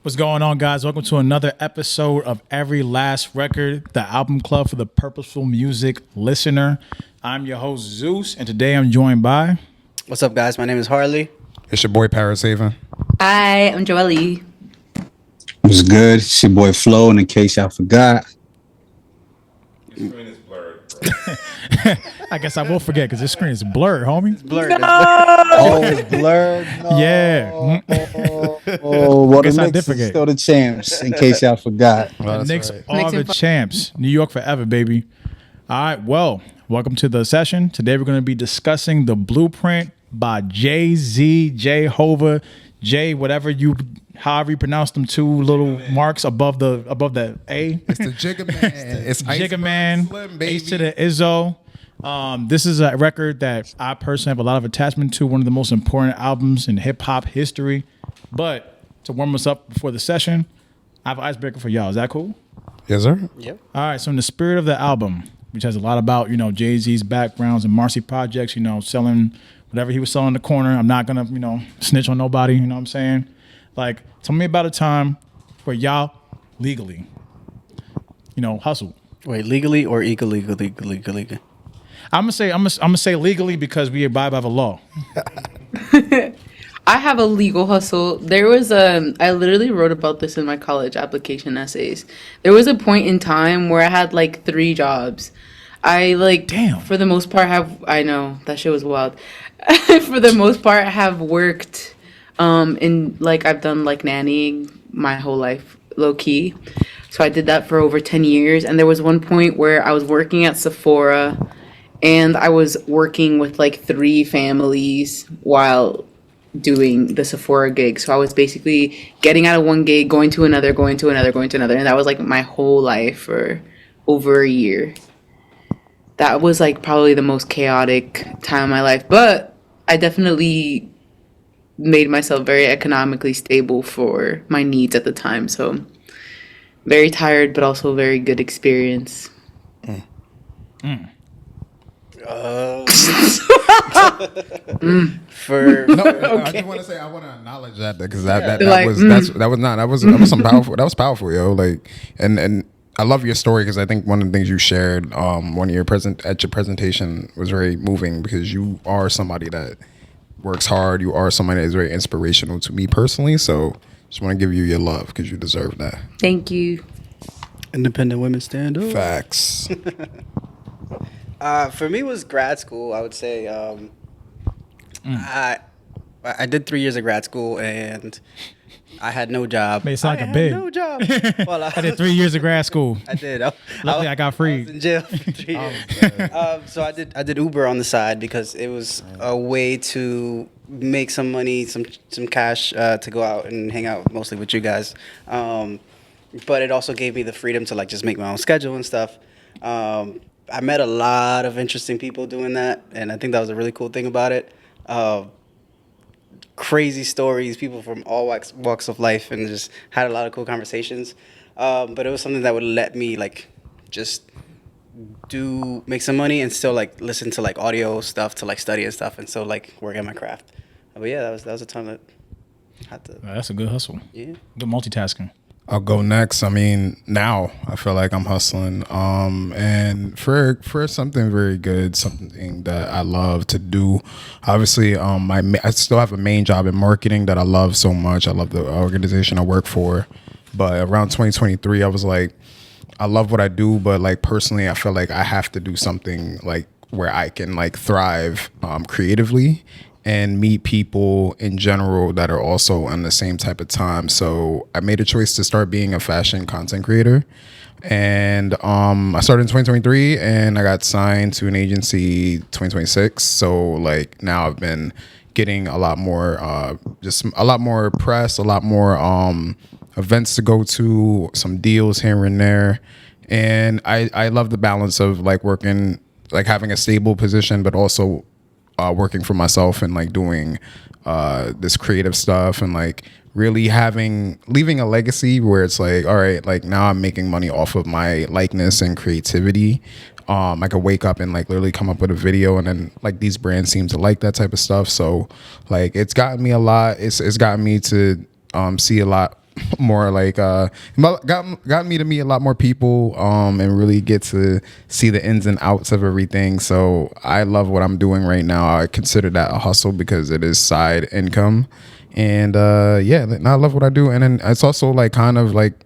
What's going on, guys? Welcome to another episode of Every Last Record, the album club for the purposeful music listener. I'm your host, Zeus, and today I'm joined by... What's up, guys? My name is Harley. It's your boy, Paris Haven. Hi, I'm Joelle. What's good? It's your boy Flo, and in case y'all forgot. Your screen is blurred, I guess I will forget because this screen is blurred, homie. It's blurred. No! Oh, it's blurred? No. Yeah. Oh, well, the Guess I did Knicks is forget. still the champs, in case y'all forgot. Well, The Knicks right. are the champs. New York forever, baby. All right, well, welcome to the session. Today we're going to be discussing The Blueprint by Jay-Z, Jehovah, Jay, however you pronounce them two little marks above the A. It's the Jigga Man. It's Jigga Man, Slim, H to the Izzo. This is a record that I personally have a lot of attachment to, one of the most important albums in hip hop history. But to warm us up before the session, I have an icebreaker for y'all. Is that cool? Yes, sir. Yep. All right. So in the spirit of the album, which has a lot about, Jay-Z's backgrounds and Marcy Projects, selling whatever he was selling in the corner. I'm not going to, snitch on nobody. You know what I'm saying? Like, tell me about a time where y'all legally, hustled. Wait, legally or illegally? I'm gonna say legally because we abide by the law. I have a legal hustle. There was I literally wrote about this in my college application essays. There was a point in time where I had like 3 jobs. Damn. For the most part I know, that shit was wild. For the most part, I have worked in I've done nannying my whole life, low key. So I did that for over 10 years, and there was one point where I was working at Sephora and I was working with 3 families while doing the Sephora gig. So I was basically getting out of one gig, going to another, going to another, going to another. And that was my whole life for over a year. That was probably the most chaotic time of my life. But I definitely made myself very economically stable for my needs at the time. So very tired, but also very good experience. For No, I just want to say I want to acknowledge that because that was powerful, yo. And I love your story because I think one of the things you shared one of your presentation was very moving because you are somebody that works hard. You are somebody that is very inspirational to me personally. So just want to give you your love because you deserve that. Thank you. independent women stand up. Facts. For me, it was grad school. I would say I did 3 years of grad school and I had no job. May sound like I a had big. no job. Well, I did 3 years of grad school. I did. Luckily, I got free. I was in jail for 3 years. So I did Uber on the side because it was a way to make some money, some cash to go out and hang out mostly with you guys. But it also gave me the freedom to just make my own schedule and stuff. I met a lot of interesting people doing that, and I think that was a really cool thing about it. Crazy stories, people from all walks of life, and just had a lot of cool conversations. But it was something that would let me just make some money and still listen to audio stuff to study and stuff, and still work at my craft. But yeah, that was a time that I had to. That's a good hustle. Yeah. Good multitasking. I'll go next. I mean, now I feel like I'm hustling. And for something very good, something that I love to do. Obviously, I still have a main job in marketing that I love so much. I love the organization I work for. But around 2023, I was like, I love what I do, but personally, I feel like I have to do something where I can thrive creatively and meet people in general that are also on the same type of time. So I made a choice to start being a fashion content creator. And I started in 2023 and I got signed to an agency 2026. So now I've been getting a lot more, just a lot more press, a lot more events to go to, some deals here and there. And I love the balance of working, having a stable position, but also working for myself and doing this creative stuff and really leaving a legacy where it's all right, now I'm making money off of my likeness and creativity. I could wake up and literally come up with a video and then these brands seem to like that type of stuff. So it's gotten me a lot. It's gotten me to see a lot more like got me to meet a lot more people and really get to see the ins and outs of everything. So I love what I'm doing right now. I consider that a hustle because it is side income, and and I love what I do. And then it's also like kind of like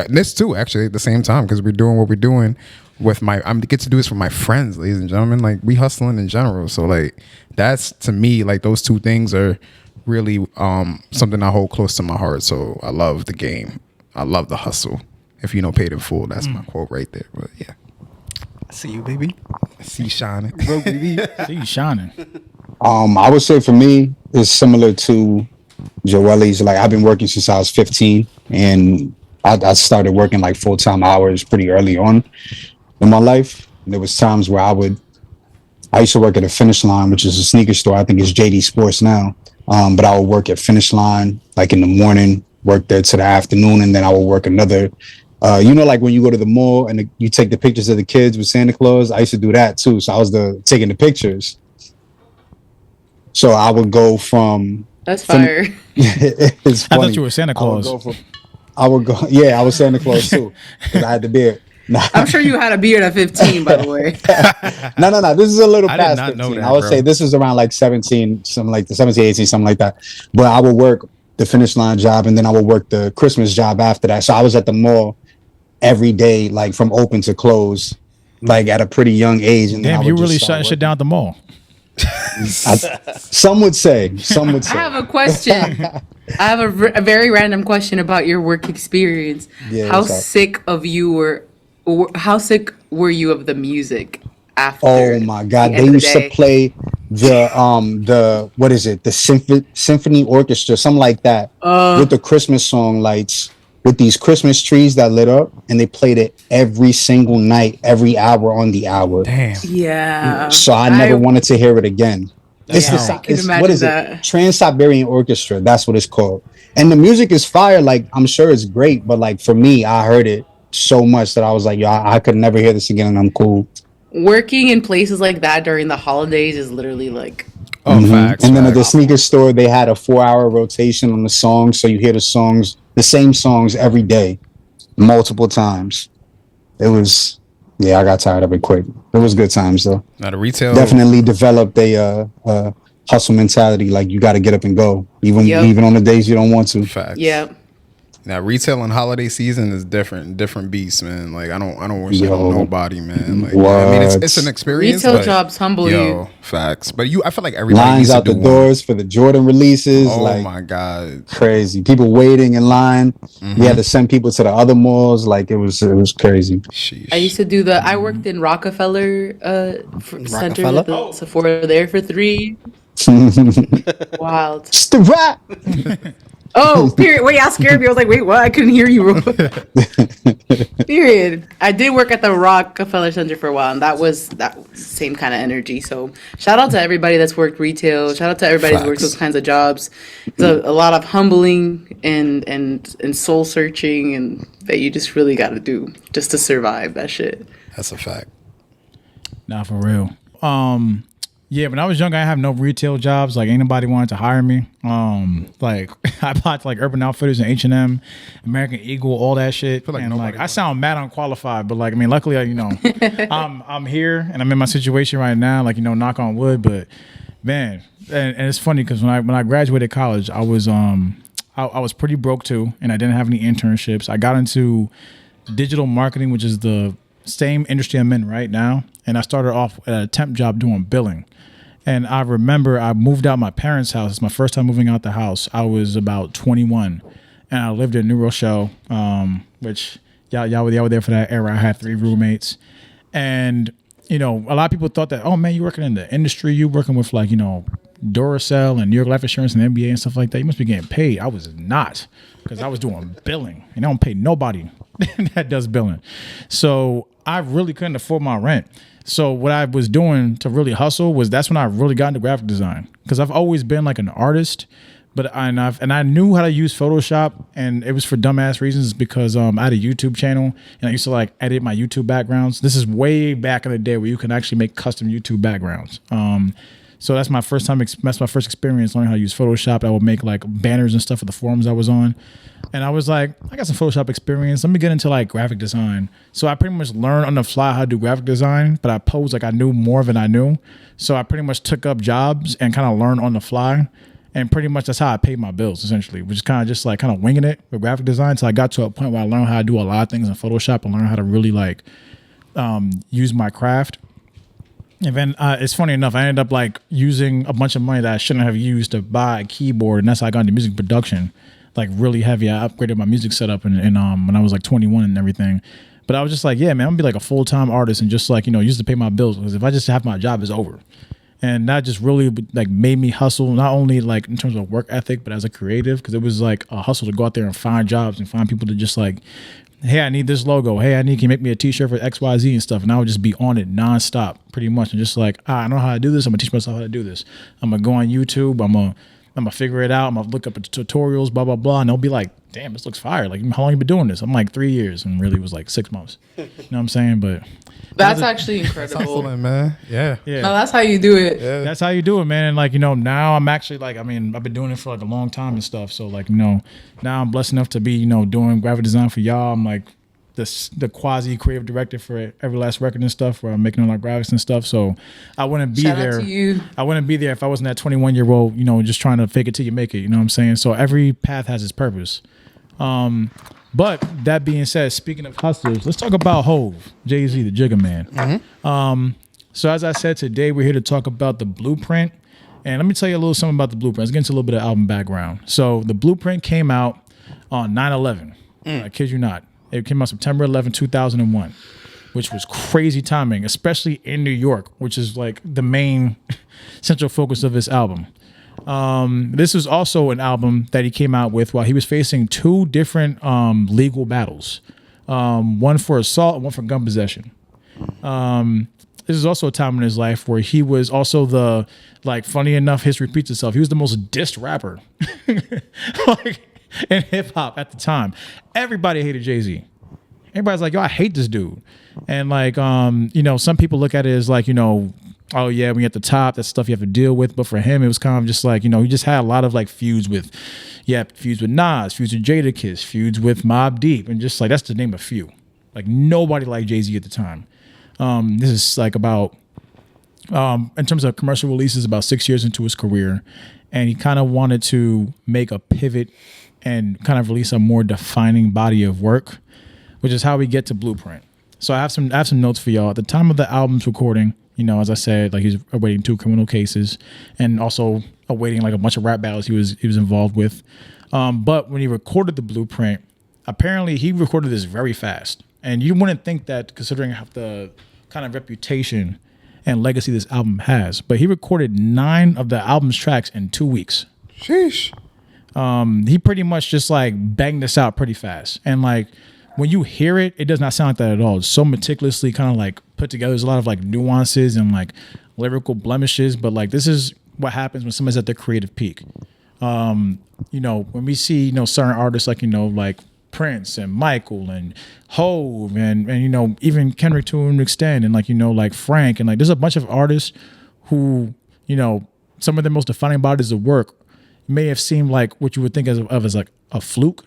this too, actually, at the same time, because we're doing what we're doing with I get to do this for my friends, ladies and gentlemen. Like, we hustling in general. So like, that's, to me, like, those two things are really something I hold close to my heart. So I love the game. I love the hustle. If you know paid in full, that's my quote right there. But yeah. I see you, baby. I see you shining. Bro, baby. See you shining. I would say for me, it's similar to Joelle's. Like, I've been working since I was 15, and I started working like full-time hours pretty early on in my life. And there was times where I used to work at a Finish Line, which is a sneaker store. I think it's JD Sports now. But I would work at Finish Line like in the morning, work there to the afternoon, and then I would work another. Like when you go to the mall and you take the pictures of the kids with Santa Claus. I used to do that too. So I was taking the pictures. So I would go from. That's fire. It's I funny. thought you were Santa Claus. I would go. Yeah, I was Santa Claus too, because I had the beard. Nah. I'm sure you had a beard at 15, by the way. No. This is a little I did past not 15. know that, I would bro. say this is around like 17, something like the 17, 18, something like that. But I would work the Finish Line job, and then I would work the Christmas job after that. So I was at the mall every day, like from open to close, like at a pretty young age. And then Damn, you really shutting shit down at the mall. Some would say. I have a question. I have a very random question about your work experience. Yeah, How what's up? sick of you were? How sick were you of the music after? Oh my God! the They end of the used to day? play the what is it? The symphony orchestra, something like that, with the Christmas song lights, with these Christmas trees that lit up, and they played it every single night, every hour on the hour. Damn. Yeah. So I never wanted to hear it again. It's Yeah, the I can what imagine is that. it? Trans-Siberian Orchestra. That's what it's called. And the music is fire. Like, I'm sure it's great, but like for me, I heard it so much that I was like, yo, I could never hear this again, and I'm cool. Working in places like that during the holidays is literally like Oh, facts. And then at the facts. sneaker store, they had a 4-hour rotation on the songs, so you hear the same songs every day, multiple times. It was, yeah, I got tired of it quick. It was good times though. Now the retail. Definitely developed a hustle mentality. Like, you got to get up and go, Yep. even on the days you don't want to. Facts. yeah. Now retail and holiday season is different beasts, man. Like I don't wish it Yo. on nobody, man. Like What? I mean, it's an experience. Retail but, jobs humble you. Facts. But I feel like everybody Lines needs to out the do doors for the Jordan releases. One. Oh like, my god. crazy. People waiting in line. We had to send people to the other malls. Like, it was crazy. Sheesh. I used to do I worked in Rockefeller Center at the Sephora there for 3. Wild. It's the rap. Oh, period. Wait, y'all scared me. I was like, wait, what? I couldn't hear you. Period. I did work at the Rockefeller Center for a while, and that was that same kind of energy. So shout out to everybody that's worked retail. Shout out to everybody that's worked Facts. those kinds of jobs. It's a lot of humbling and soul searching, and that you just really got to do just to survive that shit. That's a fact. Nah, for real. Yeah, when I was younger, I have no retail jobs. Like, ain't nobody wanted to hire me. Like, I applied to like Urban Outfitters and H&M, American Eagle, all that shit. like And nobody like, I sound mad unqualified, but like, I mean, luckily, I'm here and I'm in my situation right now. Like, knock on wood. But man, and it's funny because when I graduated college, I was pretty broke too, and I didn't have any internships. I got into digital marketing, which is the same industry I'm in right now, and I started off at a temp job doing billing. And I remember I moved out my parents' house. It's my first time moving out the house. I was about 21, and I lived in New Rochelle, which y'all were there for that era. I had 3 roommates, and a lot of people thought that, oh man, you working in the industry, you working with like Duracell and New York Life Insurance and NBA and stuff like that. You must be getting paid. I was not, because I was doing billing, and I don't pay nobody that does billing. So I really couldn't afford my rent. So what I was doing to really hustle that's when I really got into graphic design, because I've always been like an artist, but I knew how to use Photoshop, and it was for dumbass reasons, because I had a YouTube channel and I used to like edit my YouTube backgrounds. This is way back in the day where you can actually make custom YouTube backgrounds. So that's my first time. That's my first experience learning how to use Photoshop. I would make like banners and stuff for the forums I was on, and I was like, I got some Photoshop experience. Let me get into like graphic design. So I pretty much learned on the fly how to do graphic design, but I posed like I knew more than I knew. So I pretty much took up jobs and kind of learned on the fly, and pretty much that's how I paid my bills essentially, which is kind of just like kind of winging it with graphic design. So I got to a point where I learned how to do a lot of things in Photoshop and learn how to really like use my craft. And then it's funny enough, I ended up like using a bunch of money that I shouldn't have used to buy a keyboard, and that's how I got into music production, like really heavy. I upgraded my music setup and when I was like 21 and everything. But I was just like, yeah, man, I'm gonna be like a full-time artist and just like, use to pay my bills, because if I just have my job, it's over. And that just really like made me hustle, not only like in terms of work ethic, but as a creative, because it was like a hustle to go out there and find jobs and find people to just like, hey, I need this logo. Hey, can you make me a t-shirt for XYZ and stuff? And I would just be on it nonstop pretty much. And just like, I know how to do this. I'm gonna teach myself how to do this. I'm gonna go on YouTube. I'm gonna figure it out. I'm gonna look up tutorials, blah, blah, blah. And they'll be like, damn, this looks fire. Like, how long you been doing this? I'm like 3 years, and really it was like 6 months. You know what I'm saying? But That's actually incredible. Hustling, man. Yeah. yeah. No, that's how you do it. That's how you do it, man. And like, now I'm actually like, I've been doing it for like a long time and stuff. So like, now I'm blessed enough to be, doing graphic design for y'all. I'm like the quasi creative director for Every Last Record and stuff, where I'm making all our graphics and stuff. So I wouldn't be Shout out there. to you. I wouldn't be there if I wasn't that 21-year-old, just trying to fake it till you make it. You know what I'm saying? So every path has its purpose. But that being said, speaking of hustlers, let's talk about Hove, Jay-Z, the Jigga Man. So as I said, today we're here to talk about the Blueprint. And let me tell you a little something about the Blueprint. Let's get into a little bit of album background. So the Blueprint came out on 9/11. I kid you not. It came out September 11, 2001, which was crazy timing, especially in New York, which is like the main central focus of this album. This was also an album that he came out with while he was facing two different legal battles, one for assault and one for gun possession. This is also a time in his life where he was also funny enough, history repeats itself, he was the most dissed rapper in hip hop at the time. Everybody hated Jay-Z. Everybody's like, yo, I hate this dude. And like, some people look at it as like, oh yeah, when you're at the top, that's stuff you have to deal with. But for him, it was kind of just like, he just had a lot of like feuds with Nas, feuds with Jadakiss, feuds with Mobb Deep, and just like, that's to name a few. Like nobody liked Jay-Z at the time. This is like about, in terms of commercial releases, about 6 years into his career. And he kind of wanted to make a pivot and kind of release a more defining body of work, which is how we get to Blueprint. So I have some notes for y'all. At the time of the album's recording, as I said, like he's awaiting 2 criminal cases and also awaiting like a bunch of rap battles he was involved with. But when he recorded the Blueprint, apparently he recorded this very fast. And you wouldn't think that, considering the kind of reputation and legacy this album has. But he recorded 9 of the album's tracks in 2 weeks. Sheesh. He pretty much just like banged this out pretty fast. And like when you hear it, it does not sound like that at all. It's so meticulously kind of like put together. There's a lot of like nuances and like lyrical blemishes, but like this is what happens when somebody's at their creative peak. When we see, certain artists like, like Prince and Michael and Hove and even Kendrick to an extent, and like, like Frank, and like there's a bunch of artists who, some of their most defining bodies of work may have seemed like what you would think of as like a fluke,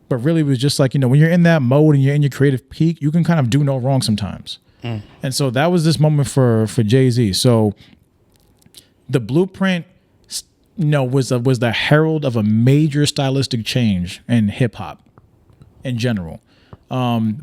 but really it was just like, when you're in that mode and you're in your creative peak, you can kind of do no wrong sometimes. And so that was this moment for Jay-Z. So the Blueprint, was the herald of a major stylistic change in hip hop in general.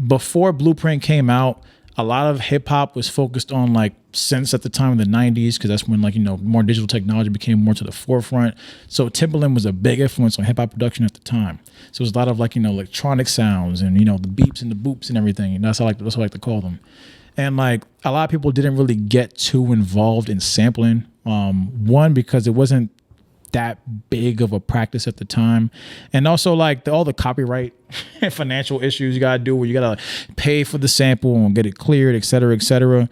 Before Blueprint came out, a lot of hip hop was focused on like synths at the time of the 90s, because that's when like, more digital technology became more to the forefront. So Timbaland was a big influence on hip hop production at the time. So it was a lot of like, electronic sounds and, the beeps and the boops and everything. And that's what I like to call them. And like a lot of people didn't really get too involved in sampling. One, because it wasn't that big of a practice at the time, and also like all the copyright and financial issues you gotta do, where you gotta pay for the sample and get it cleared, et cetera, et cetera.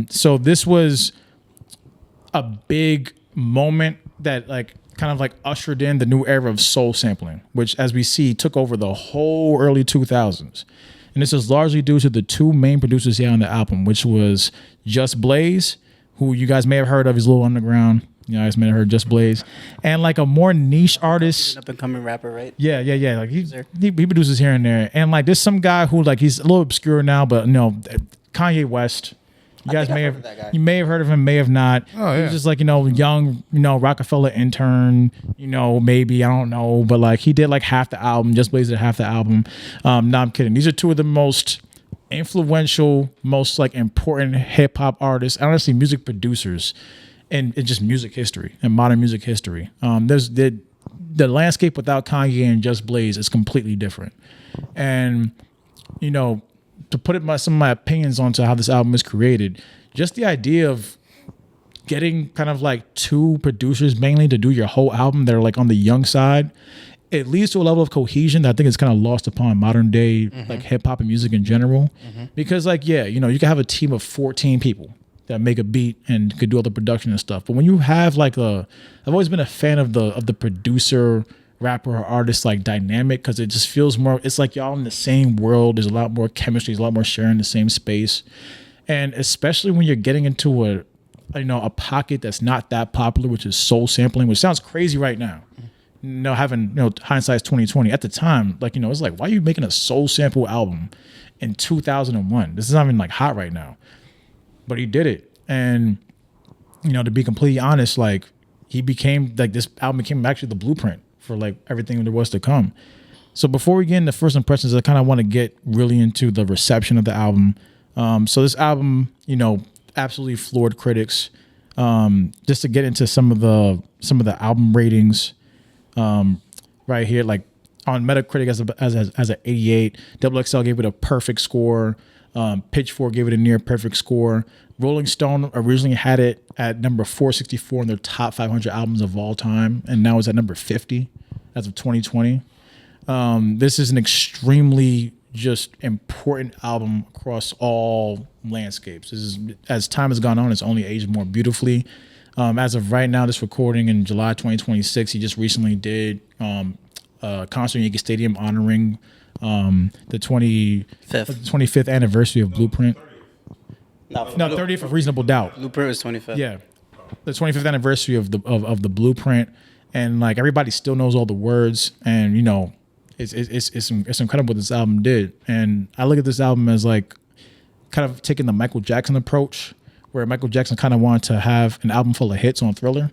So this was a big moment that like kind of like ushered in the new era of soul sampling, which, as we see, took over the whole early 2000s. And this is largely due to the 2 main producers here on the album, which was Just Blaze, who you guys may have heard of. He's a little underground. You guys may have heard Just Blaze, and like a more niche artist. Up and coming rapper, right? Yeah. Like he produces here and there, and like there's some guy who like he's a little obscure now, but Kanye West. You guys may have heard of him, may have not. Oh, yeah. He was just like young, Rockefeller intern. Maybe I don't know, but like he did like half the album. Just Blaze did half the album. No, I'm kidding. These are two of the most influential, most like important hip hop artists, honestly, music producers. And just music history and modern music history. There's the landscape without Kanye and Just Blaze is completely different. And to put some of my opinions onto how this album is created, just the idea of getting kind of like two producers mainly to do your whole album that are like on the young side, it leads to a level of cohesion that I think is kind of lost upon modern day like hip hop and music in general. Because like you can have a team of 14 people that make a beat and could do all the production and stuff. But when you have like I've always been a fan of the producer, rapper, or artist like dynamic, because it just feels more, it's like y'all in the same world. There's a lot more chemistry, there's a lot more sharing the same space. And especially when you're getting into a pocket that's not that popular, which is soul sampling, which sounds crazy right now. Having hindsight's 2020. At the time, it's like, why are you making a soul sample album in 2001? This is not even like hot right now. But he did it. And, to be completely honest, like he became like this album became actually the blueprint for like everything there was to come. So before we get into first impressions, I kind of want to get really into the reception of the album. So this album, absolutely floored critics. Just to get into some of the album ratings, right here, like on Metacritic as an 88, XXL gave it a perfect score. Pitchfork gave it a near perfect score. Rolling Stone originally had it at number 464 in their top 500 albums of all time, and now it's at number 50 as of 2020. This is an extremely just important album across all landscapes. This is, as time has gone on, it's only aged more beautifully. As of right now, this recording in July 2026, he just recently did a concert in Yankee Stadium honoring the 25th anniversary of Blueprint. No, 30th of Reasonable Doubt. Blueprint was 25th. Yeah, the 25th anniversary of the Blueprint, and like everybody still knows all the words, and it's incredible what this album did. And I look at this album as like kind of taking the Michael Jackson approach, where Michael Jackson kind of wanted to have an album full of hits on Thriller.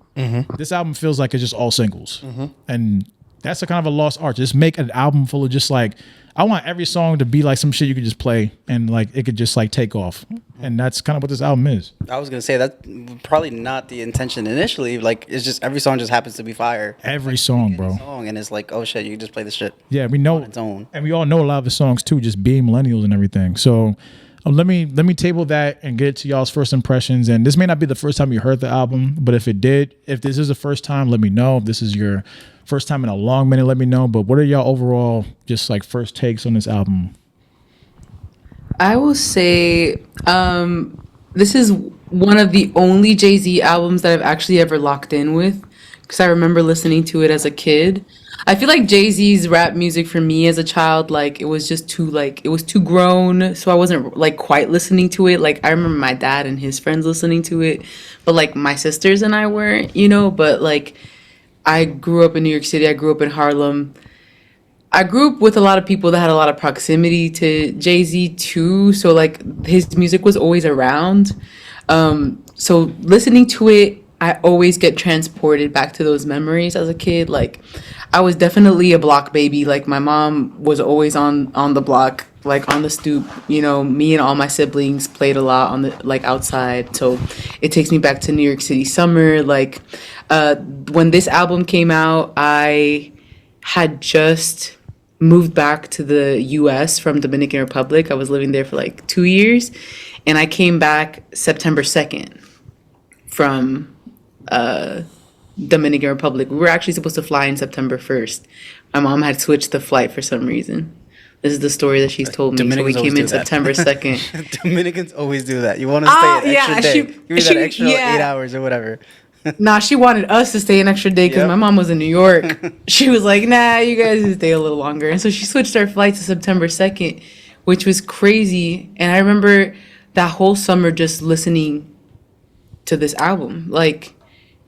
This album feels like it's just all singles, and that's a kind of a lost art. Just make an album full of just like, I want every song to be like some shit you could just play and like it could just like take off. And that's kind of what this album is. I was gonna say that's probably not the intention initially. Like it's just every song just happens to be fire. Every song, bro. And it's like, oh shit, you can just play this shit. Yeah, we know on its own. And we all know a lot of the songs too, just being millennials and everything. So let me table that and get to y'all's first impressions. And this may not be the first time you heard the album, but if this is the first time, let me know. If this is your first time in a long minute, let me know. But what are y'all overall just like first takes on this album? I will say this is one of the only Jay-Z albums that I've actually ever locked in with, because I remember listening to it as a kid. I feel like Jay-Z's rap music for me as a child, like it was just too it was too grown, so I wasn't like quite listening to it. Like I remember my dad and his friends listening to it, but like my sisters and I weren't, but like I grew up in New York City, I grew up in Harlem. I grew up with a lot of people that had a lot of proximity to Jay-Z too, so like his music was always around. So listening to it, I always get transported back to those memories as a kid. Like I was definitely a block baby. Like my mom was always on the block, like on the stoop. Me and all my siblings played a lot on the like outside. So it takes me back to New York City summer. Like when this album came out, I had just moved back to the US from Dominican Republic. I was living there for like 2 years, and I came back September 2nd from Dominican Republic. We were actually supposed to fly in September 1st. My mom had switched the flight for some reason. This is the story that she's told me. Dominicans so we came in September 2nd. Dominicans always do that. You want to stay an extra day. Give me that extra 8 hours or whatever. Nah, she wanted us to stay an extra day because my mom was in New York. She was like, nah, you guys need to stay a little longer. And so she switched our flight to September 2nd, which was crazy. And I remember that whole summer just listening to this album. Like,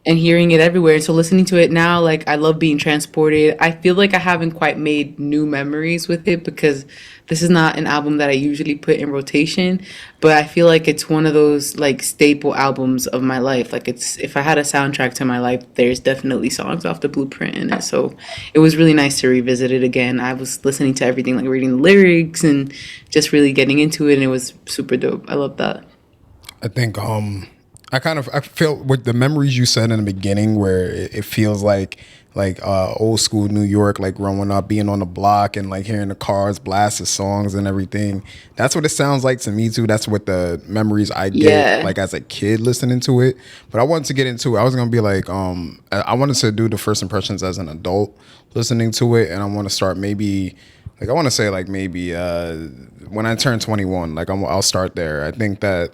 and hearing it everywhere. So listening to it now, like I love being transported. I feel like I haven't quite made new memories with it because this is not an album that I usually put in rotation, but I feel like it's one of those like staple albums of my life. Like it's if I had a soundtrack to my life, there's definitely songs off the Blueprint in it. So it was really nice to revisit it again. I was listening to everything, like reading the lyrics and just really getting into it, and it was super dope. I love that. I think I feel with the memories you said in the beginning where it feels like old school New York, like growing up, being on the block and like hearing the cars blast the songs and everything. That's what it sounds like to me too. That's what the memories I get like as a kid listening to it. But I wanted to get into it. I was gonna be like, I wanted to do the first impressions as an adult listening to it, and I want to start maybe. Like I want to say like maybe when I turn 21, like I'll start there. I think that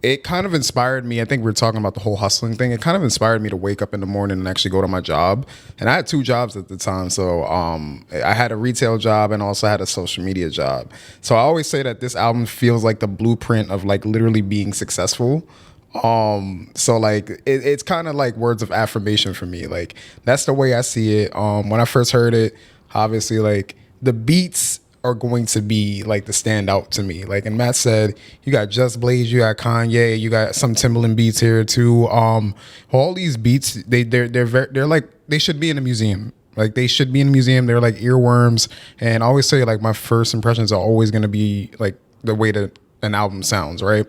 it kind of inspired me. I think we were talking about the whole hustling thing. It kind of inspired me to wake up in the morning and actually go to my job. And I had 2 jobs at the time. So I had a retail job and also had a social media job. So I always say that this album feels like the blueprint of like literally being successful. So like it's kind of like words of affirmation for me. Like that's the way I see it. When I first heard it, obviously like the beats are going to be like the standout to me. Like, and Matt said, you got Just Blaze, you got Kanye, you got some Timbaland beats here too. All these beats, they're like they should be in a museum. Like they should be in a museum. They're like earworms. And I always say like my first impressions are always going to be like the way that an album sounds, right?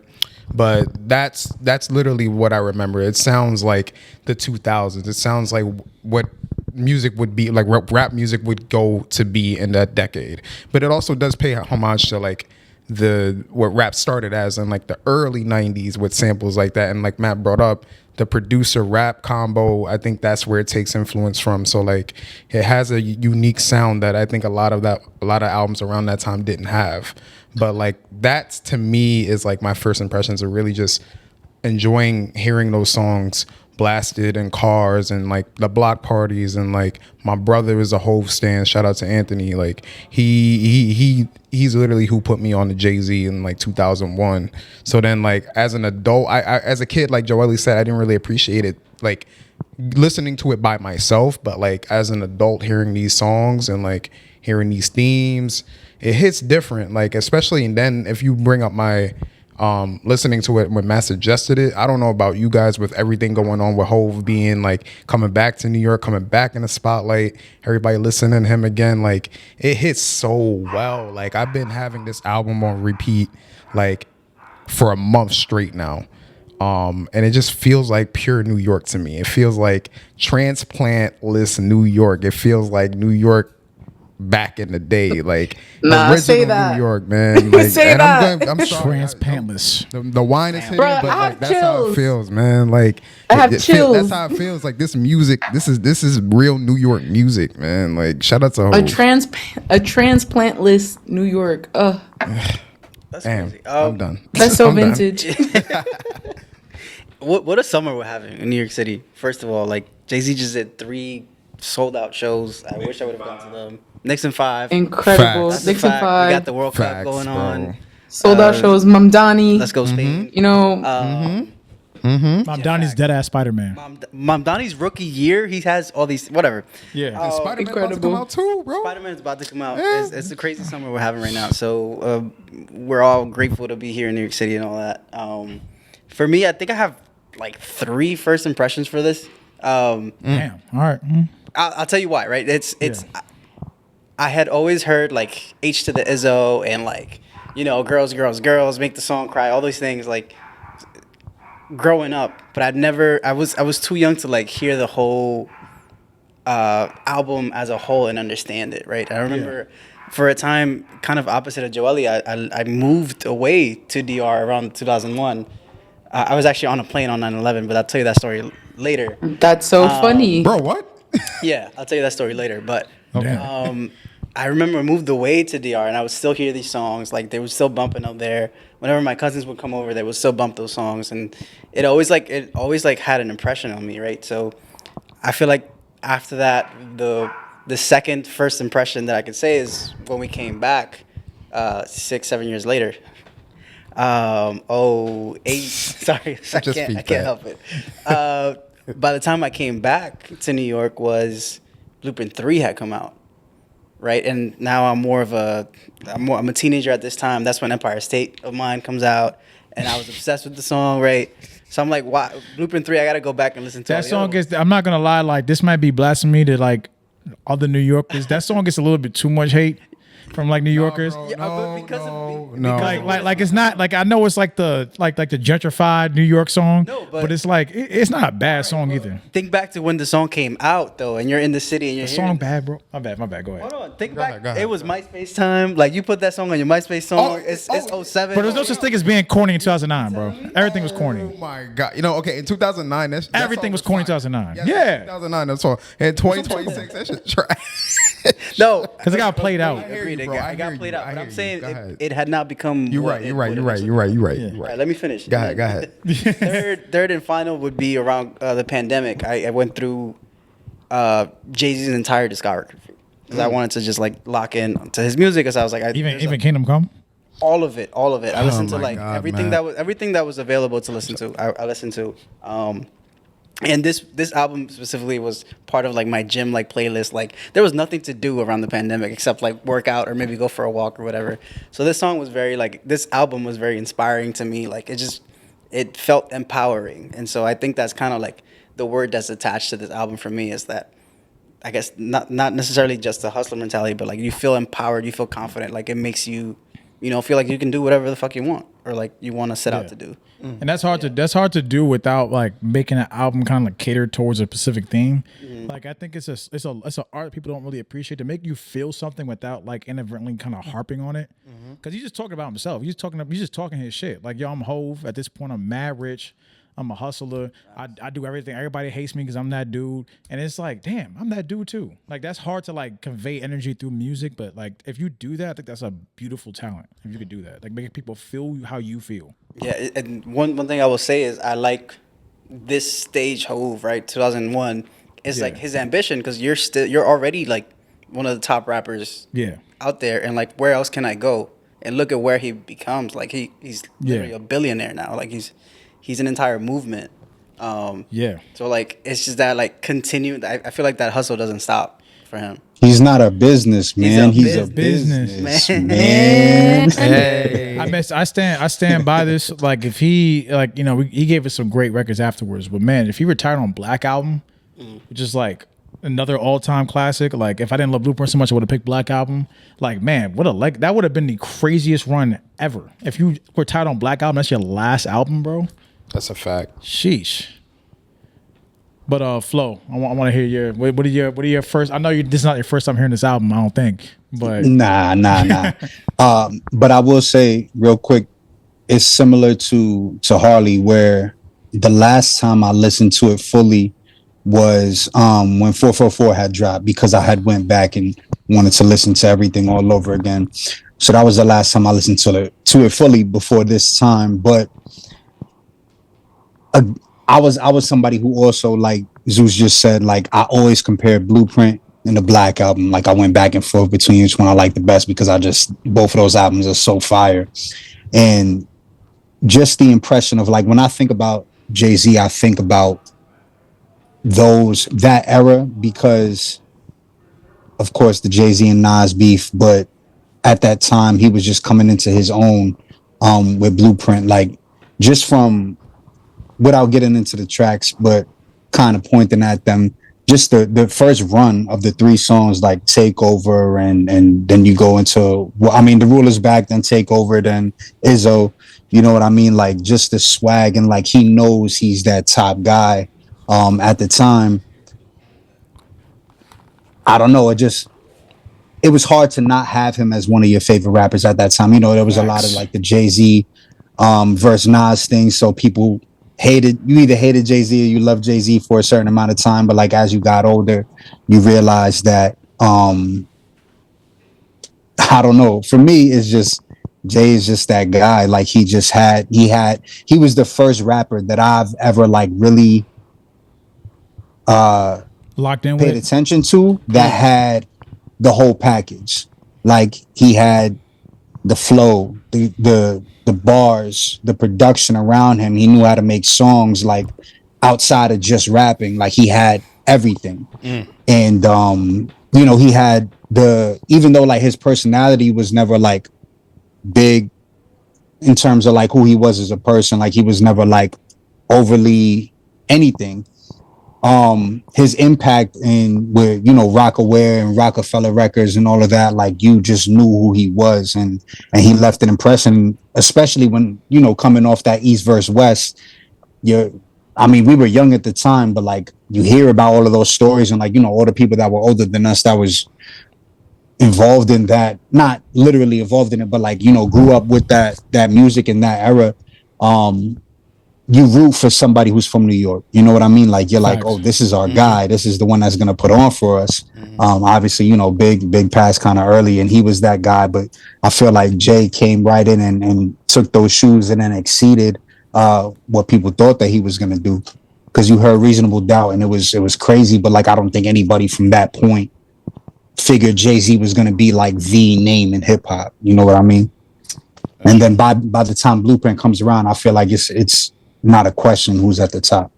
But that's literally what I remember. It sounds like the 2000s. It sounds like what music would be like, rap music would go to be in that decade. But it also does pay homage to like what rap started as in like the early 90s with samples like that. And like Matt brought up, the producer rap combo, I think that's where it takes influence from. So like it has a unique sound that I think a lot of albums around that time didn't have. But like that to me is like my first impressions of really just enjoying hearing those songs blasted in cars and like the block parties. And like my brother is a Hove stan. Shout out to Anthony. Like he's literally who put me on to Jay-Z in like 2001. So then like as an adult, I as a kid, like Joelle said, I didn't really appreciate it like listening to it by myself. But like as an adult hearing these songs and like hearing these themes, it hits different. Like especially, and then if you bring up my listening to it when Matt suggested it, I don't know about you guys with everything going on with Hove being like coming back to New York, coming back in the spotlight, everybody listening to him again, like it hits so well. Like I've been having this album on repeat like for a month straight now. And it just feels like pure New York to me. It feels like transplantless New York. It feels like New York back in the day, like nah, original New York, man. Like, say and that. I'm sorry, Transplantless. the wine is hitting, Bruh, but I like have that's how it chills. feels, man. Like I have chills. That's how it feels. Like this music, this is real New York music, man. Like shout out to Hov. A transplantless New York. That's Damn, crazy. I'm done. That's so I'm done. vintage. What a summer we're having in New York City. First of all, like Jay-Z just did 3 sold out shows. I wish I would have gone to them. Nixon 5. Incredible. Facts. That's a Nixon fact. 5. We got the World Cup Facts, going bro. on. Sold out shows. Mamdani. Let's go Spain. You know, Mom Donnie's dead ass Spider-Man. Mamdani's rookie year, he has all these whatever. Yeah. Spider-Man about to incredible. come out too, bro. Spider-Man's about to come out. Yeah. It's a crazy summer we're having right now. So we're all grateful to be here in New York City and all that. For me, I think I have like 3 first impressions for this. Damn. All right. I'll tell you why. Right? It's Yeah. I had always heard like H to the Izzo and like girls make the song cry, all those things like growing up, but I was too young to like hear the whole album as a whole and understand it. Right? I remember for a time, kind of opposite of Joelle, I moved away to DR around 2001. I was actually on a plane on 9/11, but I'll tell you that story later. that's so funny. Bro, what? Yeah, I'll tell you that story later. But Okay. I remember I moved away to DR and I would still hear these songs. Like they were still bumping up there. Whenever my cousins would come over, they would still bump those songs, and it always had an impression on me, right? So I feel like after that, the second first impression that I could say is when we came back 6-7 years later. Oh, eight. Sorry, I Just can't. beat I can't that. help it. By the time I came back to New York, was Blueprint 3 had come out, right? And now I'm a teenager at this time. That's when Empire State of Mind comes out, and I was obsessed with the song, right? So I'm like, why Blueprint 3? I gotta go back and listen to all That the song other ones. gets. I'm not gonna lie. Like this might be blasphemy to like other New Yorkers. That song gets a little bit too much hate from like New Yorkers. Yeah, but because of- no. Like it's not like I know it's like the gentrified New York song, No, but but- it's like it's not a bad song either. Think back to when the song came out, though, and you're in the city and you're The hearing song this. bad, bro. My bad. Go ahead. Hold on, think Go back. ahead, go ahead, It was go ahead. MySpace time. Like you put that song on your MySpace song. Oh, it's oh, 07. But there's no such thing as being corny in 2009, bro. Everything was Oh corny. my god! Okay, in 2009, that Everything song was corny in fire. 2009. Yes, Yeah. 2009. That's all. In 2026, that shit trash. No, Because it got played out. I hear Agreed. you, It bro. got, I it got hear played you. out. I But hear I'm you. saying Go ahead. it had not become. You're what right. it- You're what right. it You're right. was. You're right. You're right. You're All right. right, let me finish. Go ahead. Go ahead. Third and final would be around the pandemic. I went through Jay-Z's entire discography because I wanted to just like lock in to his music. Because I was like, Even Kingdom Come. all of it. I listened to my like God, everything man. everything that was available to listen to. I listened to. And this album specifically was part of like my gym like playlist. Like there was nothing to do around the pandemic except like work out or maybe go for a walk or whatever. So this song was very like this album was very inspiring to me. Like it felt empowering. And so I think that's kind of like the word that's attached to this album for me is that I guess not necessarily just the hustler mentality, but like you feel empowered, you feel confident, like it makes you, feel like you can do whatever the fuck you want or like you want to set out to do. And that's hard to do without like making an album kind of like catered towards a specific theme. Like I think it's a art people don't really appreciate to make you feel something without like inadvertently kind of harping on it. Because he's just talking about himself. He's just talking his shit. Like yo, I'm Hove. At this point, I'm mad rich. I'm a hustler. I do everything. Everybody hates me because I'm that dude. And it's like, damn, I'm that dude too. Like that's hard to like convey energy through music. But like if you do that, I think that's a beautiful talent. If you could do that, like making people feel how you feel. Yeah, and one thing I will say is I like this stage Hove, right? 2001 is like Yeah. his ambition because you're already like one of the top rappers Yeah. out there, and like where else can I go? And look at where he becomes. Like he's literally Yeah. a billionaire now. Like he's an entire movement. Yeah. So like it's just that like continue. I feel like that hustle doesn't stop for him. He's not a businessman. He's a business businessman. Hey. I stand by this. Like if he like he gave us some great records afterwards, but man, if he retired on Black Album, which is like another all time classic. Like if I didn't love Blueprint so much, I would have picked Black Album. Like man, that would have been the craziest run ever. If you retired on Black Album, that's your last album, bro. That's a fact. Sheesh. But Flo, I want to hear your what are your first? I know this is not your first time hearing this album. I don't think, but Nah. But I will say real quick, it's similar to Harley, where the last time I listened to it fully was when 444 had dropped, because I had went back and wanted to listen to everything all over again. So that was the last time I listened to it fully before this time. But I was somebody who also, like Zeus just said, like I always compared Blueprint and the Black Album. Like I went back and forth between which one I like the best, because both of those albums are so fire. And just the impression of like when I think about Jay-Z, I think about that era, because of course the Jay-Z and Nas beef, but at that time he was just coming into his own with Blueprint, like just from, without getting into the tracks, but kind of pointing at them, just the first run of the 3 songs, like Takeover, and then you go into, The Rule Is Back, then Takeover, then Izzo, you know what I mean? Like just the swag, and like he knows he's that top guy at the time. I don't know, it was hard to not have him as one of your favorite rappers at that time. There was a lot of like the Jay-Z versus Nas thing, so people you either hated Jay-Z or you loved Jay-Z for a certain amount of time, but like as you got older, you realized that I don't know, for me it's just Jay is just that guy. Like he was the first rapper that I've ever like really locked in with paid it. attention to that had the whole package. Like he had the flow, the the bars, the production around him. He knew how to make songs like outside of just rapping. Like he had everything. And you know, he had even though like his personality was never like big in terms of like who he was as a person, like he was never like overly anything. His impact in with, you know, Rockaware and Rockefeller Records and all of that, like you just knew who he was, and he left an impression, especially when, you know, coming off that East versus West. I mean, we were young at the time, but like you hear about all of those stories and like, you know, all the people that were older than us that was involved in that, not literally involved in it, but like, you know, grew up with that music in that era. You root for somebody who's from New York. You know what I mean? Like you're like, oh, this is our guy. This is the one that's gonna put on for us. Obviously, you know, big pass kind of early, and he was that guy. But I feel like Jay came right in and took those shoes and then exceeded what people thought that he was gonna do. Because you heard Reasonable Doubt, and it was crazy. But like, I don't think anybody from that point figured Jay-Z was gonna be like the name in hip hop. You know what I mean? And then by the time Blueprint comes around, I feel like it's not a question who's at the top.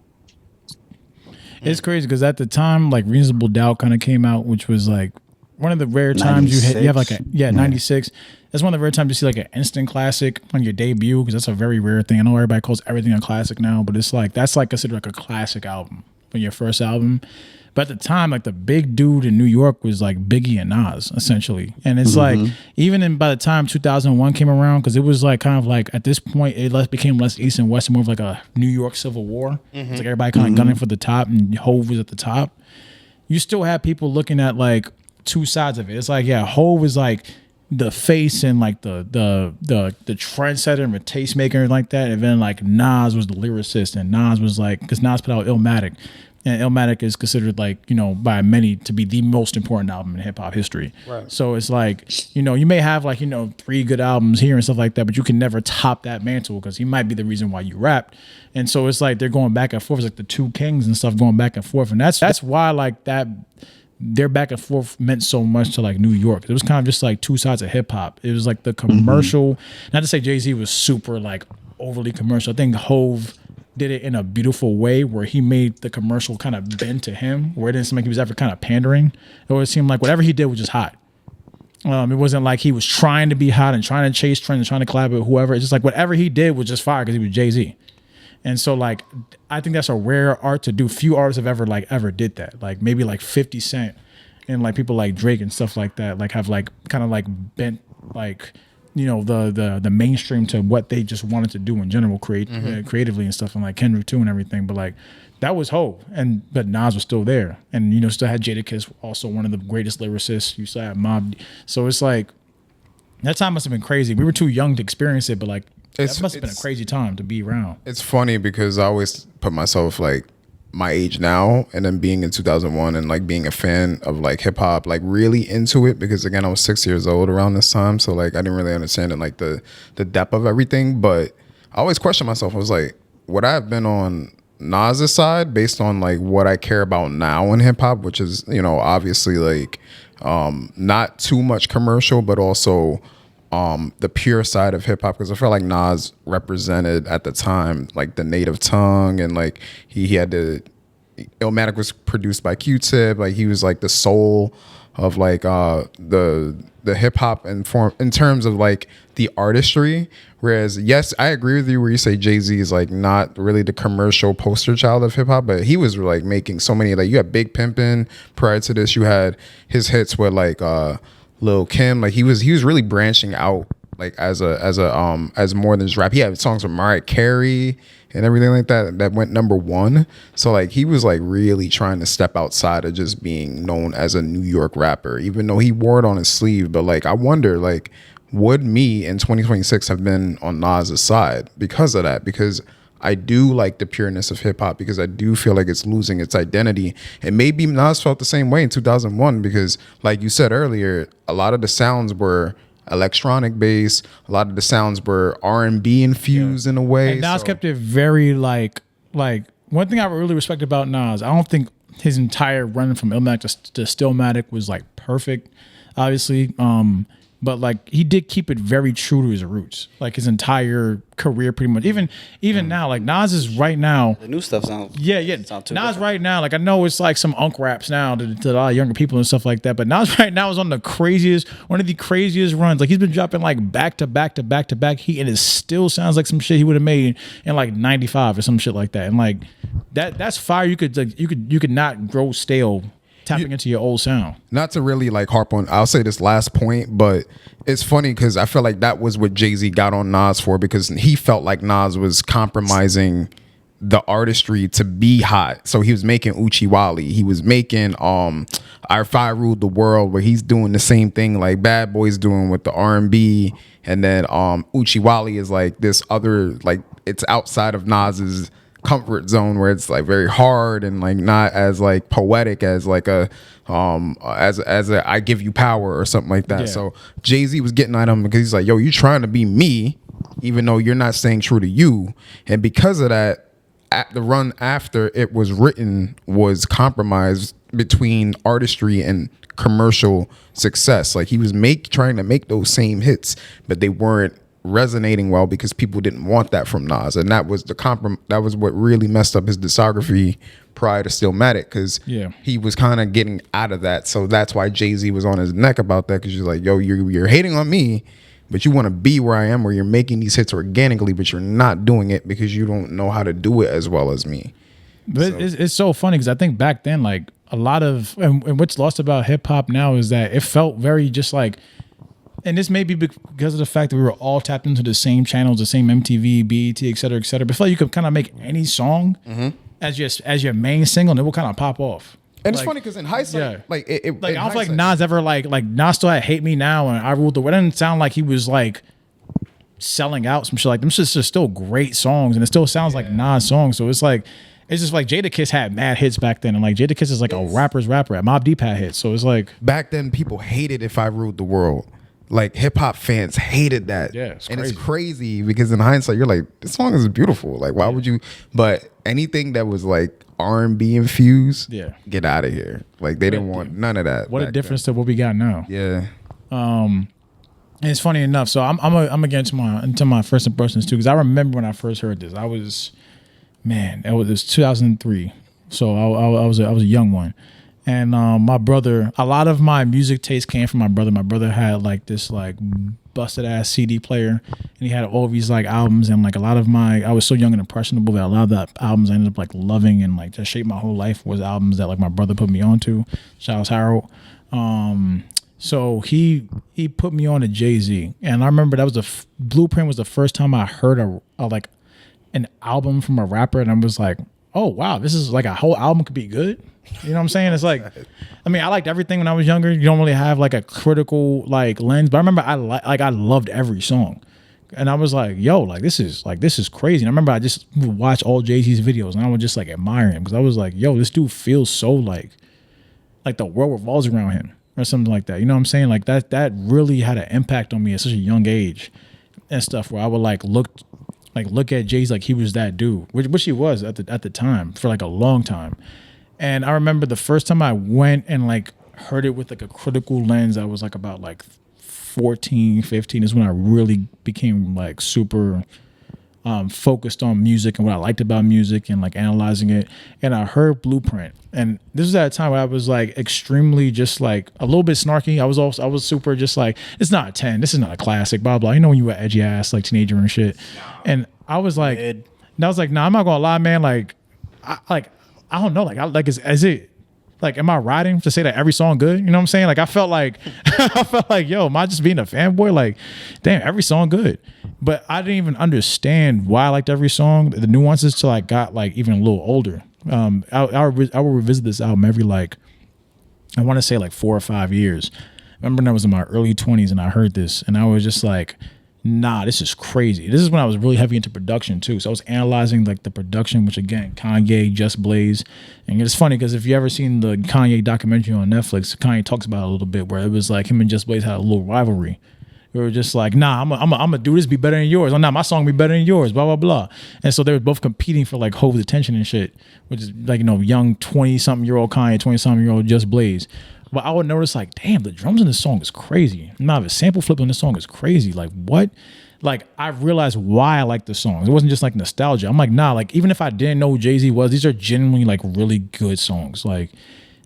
It's crazy because at the time, like Reasonable Doubt kind of came out, which was like one of the rare times you have like 96. That's one of the rare times you see like an instant classic on your debut, because that's a very rare thing. I know everybody calls everything a classic now, but it's like that's like considered like a classic album for your first album. But at the time, like the big dude in New York was like Biggie and Nas, essentially. And it's like, even by the time 2001 came around, because it was like kind of like at this point, it became less East and West and more of like a New York Civil War. It's like everybody kind of gunning for the top, and Hove was at the top. You still have people looking at like two sides of it. It's like, yeah, Hove was like the face and like the trendsetter and the tastemaker and like that. And then like Nas was the lyricist, and Nas was like, because Nas put out Illmatic. And Illmatic is considered like, you know, by many to be the most important album in hip hop history. Right. So it's like, you know, you may have like, you know, 3 good albums here and stuff like that, but you can never top that mantle because he might be the reason why you rapped. And so it's like they're going back and forth. It's like the two kings and stuff going back and forth. And that's why like that their back and forth meant so much to like New York. It was kind of just like two sides of hip hop. It was like the commercial, not to say Jay-Z was super like overly commercial. I think Hove did it in a beautiful way where he made the commercial kind of bend to him, where it didn't seem like he was ever kind of pandering. It always seemed like whatever he did was just hot. It wasn't like he was trying to be hot and trying to chase trends and trying to collaborate with whoever. It's just like whatever he did was just fire because he was Jay-Z. And so like, I think that's a rare art to do. Few artists have ever did that. Like maybe like 50 Cent and like people like Drake and stuff like that, like have like kind of like bent like, you know, the mainstream to what they just wanted to do in general, creatively and stuff, and like Kendrick too and everything. But like that was Hov, but Nas was still there, and you know, still had Jadakiss, also one of the greatest lyricists. You still had Mobb. So it's like that time must have been crazy. We were too young to experience it, but like that must have been a crazy time to be around. It's funny because I always put myself like my age now, and then being in 2001 and like being a fan of like hip hop, like really into it, because again I was 6 years old around this time, so like I didn't really understand it, like the depth of everything. But I always questioned myself. I was like, would I have been on Nas's side based on like what I care about now in hip hop, which is, you know, obviously like not too much commercial, but also the pure side of hip hop, because I felt like Nas represented at the time like the native tongue, and like he had Illmatic was produced by Q-Tip, like he was like the soul of like the hip hop and form in terms of like the artistry. Whereas yes, I agree with you where you say Jay-Z is like not really the commercial poster child of hip hop, but he was like making so many, like you had Big Pimpin' prior to this, you had his hits with like Lil Kim, like he was really branching out like as more than just rap. He had songs with Mariah Carey and everything like that went #1. So like he was like really trying to step outside of just being known as a New York rapper, even though he wore it on his sleeve. But like I wonder, like, would me in 2026 have been on Nas's side because of that? Because I do like the pureness of hip hop, because I do feel like it's losing its identity. And maybe Nas felt the same way in 2001, because like you said earlier, a lot of the sounds were electronic based, a lot of the sounds were R&B infused in a way. And Nas kept it very like one thing I really respect about Nas, I don't think his entire run from Illmatic to Stillmatic was like perfect, obviously. but like he did keep it very true to his roots, like his entire career, pretty much. Even now, like Nas is right now. The new stuff sounds Yeah. sound too Nas different. right now, like I know it's like some unk raps now to a lot of younger people and stuff like that, but Nas right now is on one of the craziest runs. Like he's been dropping like back to back to back to back heat, and it still sounds like some shit he would have made in like '95 or some shit like that. And like that's fire. You could not grow stale tapping into your old sound. Not to really like harp on, I'll say this last point, but it's funny because I feel like that was what Jay-Z got on Nas for, because he felt like Nas was compromising the artistry to be hot. So he was making Uchi Wally. He was making Our Fire Ruled the World, where he's doing the same thing like Bad Boy's doing with the R&B. And then Uchi Wally is like this other, like it's outside of Nas's comfort zone, where it's like very hard and like not as like poetic as like a as a I Give You Power or something like that. Yeah. So Jay-Z was getting at him because he's like, yo, you trying to be me even though you're not staying true to you. And because of that, at the run after it was written was compromised between artistry and commercial success. Like he was trying to make those same hits, but they weren't resonating well because people didn't want that from Nas, and that was that was what really messed up his discography prior to Stillmatic, because he was kind of getting out of that. So that's why Jay-Z was on his neck about that, because you're like, yo, you're hating on me, but you want to be where I am, where you're making these hits organically, but you're not doing it because you don't know how to do it as well as me. But it's so funny because I think back then, like a lot of and what's lost about hip hop now is that it felt very just like. And this may be because of the fact that we were all tapped into the same channels, the same MTV, BET, et cetera, et cetera. But I feel like you could kind of make any song as your main single, and it will kind of pop off. And it's funny because in hindsight, like it like I don't feel like Nas ever like Nas still had Hate Me Now and I Ruled the World. It didn't sound like he was like selling out some shit. Like them shit's just still great songs, and it still sounds like Nas songs. So it's just like Jadakiss had mad hits back then, and like Jadakiss is like a rapper's rapper. Mobb Deep had hits, so it's like back then people hated If I Ruled the World. Like hip hop fans hated that. Yeah, it's crazy because in hindsight you're like, this song is beautiful. Like why would you? But anything that was like R&B infused, get out of here. Like they didn't want none of that. What a difference to what we got now. Yeah. And it's funny enough. So I'm gonna get into my first impressions too, because I remember when I first heard this. It was 2003. So I was a young one. And my brother, a lot of my music taste came from my brother. My brother had like this like busted ass CD player, and he had all of these like albums, and like I was so young and impressionable that a lot of the albums I ended up like loving and like just shaped my whole life was albums that like my brother put me onto. Shout out Harold. So he put me on to Jay-Z, and I remember that was Blueprint was the first time I heard a like an album from a rapper, and I was like, oh wow, this is like a whole album could be good. You know what I'm saying? It's like, I mean, I liked everything when I was younger. You don't really have like a critical like lens, but I remember I loved every song, and I was like, yo, like this is crazy. And I remember I just would watch all Jay-Z's videos, and I would just like admire him because I was like, yo, this dude feels so like the world revolves around him or something like that. You know what I'm saying? Like that really had an impact on me at such a young age and stuff, where I would look at Jay-Z like he was that dude, which he was at the time for like a long time. And I remember the first time I went and like heard it with like a critical lens, I was like about like 14, 15 is when I really became like super focused on music and what I liked about music and like analyzing it. And I heard Blueprint, and this was at a time where I was like extremely just like a little bit snarky. I was super just like, it's not a 10, this is not a classic, blah blah. You know when you were edgy ass like teenager and shit. And I was like, nah, I'm not gonna lie, man. I don't know. Like, is it like, am I riding to say that every song good? You know what I'm saying? Like, I felt like, yo, am I just being a fanboy? Like, damn, every song good. But I didn't even understand why I liked every song, the nuances, till I got like even a little older. I will revisit this album every like, I want to say like 4 or 5 years. I remember when I was in my early 20s and I heard this, and I was just like, nah, this is crazy. This is when I was really heavy into production too. So I was analyzing like the production, which again, Kanye, Just Blaze. And it's funny because if you ever seen the Kanye documentary on Netflix, Kanye talks about it a little bit, where it was like him and Just Blaze had a little rivalry. We were just like, nah, I'm gonna do this, be better than yours. Oh, nah, my song be better than yours, blah, blah, blah. And so they were both competing for like Hov's attention and shit, which is like, you know, young 20-something-year-old Kanye, 20-something-year-old Just Blaze. but I would notice like, damn, the drums in this song is crazy. Nah, the sample flip on this song is crazy. Like what? Like I realized why I like the songs. It wasn't just like nostalgia. I'm like, nah, like even if I didn't know who Jay-Z was, these are genuinely like really good songs. Like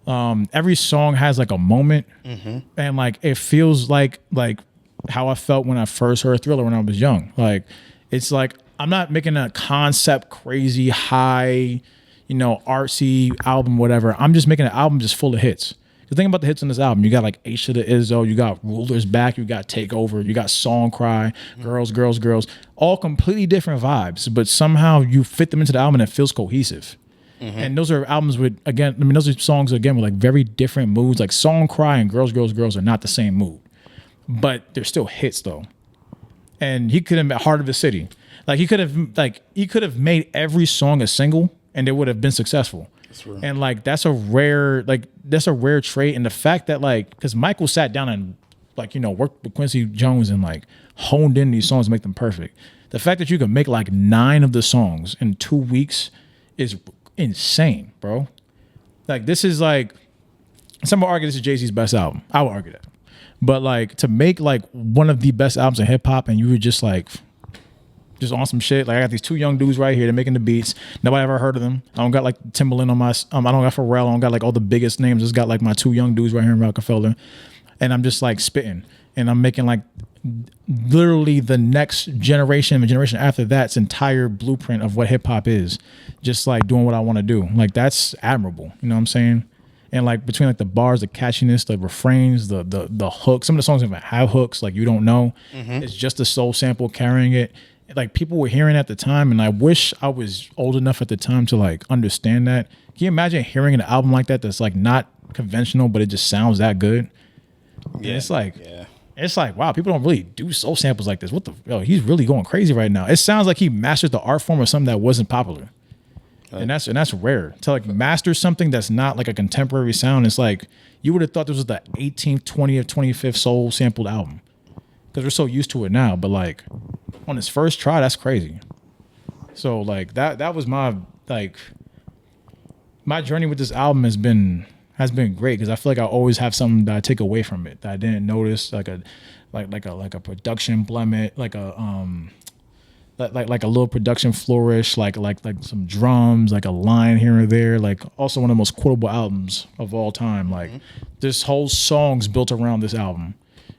every song has like a moment, and like it feels like how I felt when I first heard Thriller when I was young. Like it's like I'm not making a concept crazy high, artsy album, whatever. I'm just making an album just full of hits. The thing about the hits on this album, you got like H to the Izzo, you got Rulers Back, you got Takeover, you got Song Cry, Girls, Girls, Girls, all completely different vibes, but somehow you fit them into the album and it feels cohesive. And those are albums with, again, I mean, those are songs, again, with like very different moods. Like Song Cry and Girls, Girls, Girls are not the same mood, but they're still hits though. And he could have made Heart of the City. Like he could have made every song a single and it would have been successful. And like that's a rare trait. And the fact that like, because Michael sat down and like, worked with Quincy Jones and like honed in these songs to make them perfect. The fact that you can make like 9 of the songs in 2 weeks is insane, bro. Like this is like, some will argue this is Jay-Z's best album. I would argue that. But like to make like one of the best albums in hip hop and you were just like just on some shit. Like I got these 2 young dudes right here. They're making the beats. Nobody ever heard of them. I don't got like Timbaland on my. I don't got Pharrell. I don't got like all the biggest names. Just got like my 2 young dudes right here in Rockefeller, and I'm just like spitting, and I'm making like literally the next generation, the generation after that's entire blueprint of what hip hop is. Just like doing what I want to do. Like that's admirable. You know what I'm saying? And like between like the bars, the catchiness, the refrains, the hooks. Some of the songs even have hooks. Like you don't know. It's just a soul sample carrying it. Like people were hearing at the time, and I wish I was old enough at the time to like understand that. Can you imagine hearing an album like that that's like not conventional, but it just sounds that good? Yeah, it's like wow, people don't really do soul samples like this. What the? Yo, he's really going crazy right now. It sounds like he mastered the art form of something that wasn't popular, and that's rare to like master something that's not like a contemporary sound. It's like you would have thought this was the 18th, 20th, 25th soul sampled album because we're so used to it now, but like. On his first try, that's crazy. So like that was my journey with this album has been great because I feel like I always have something that I take away from it that I didn't notice, like a production blemish, like a little production flourish, like some drums, like a line here or there, like also one of the most quotable albums of all time. Like this whole song's built around this album.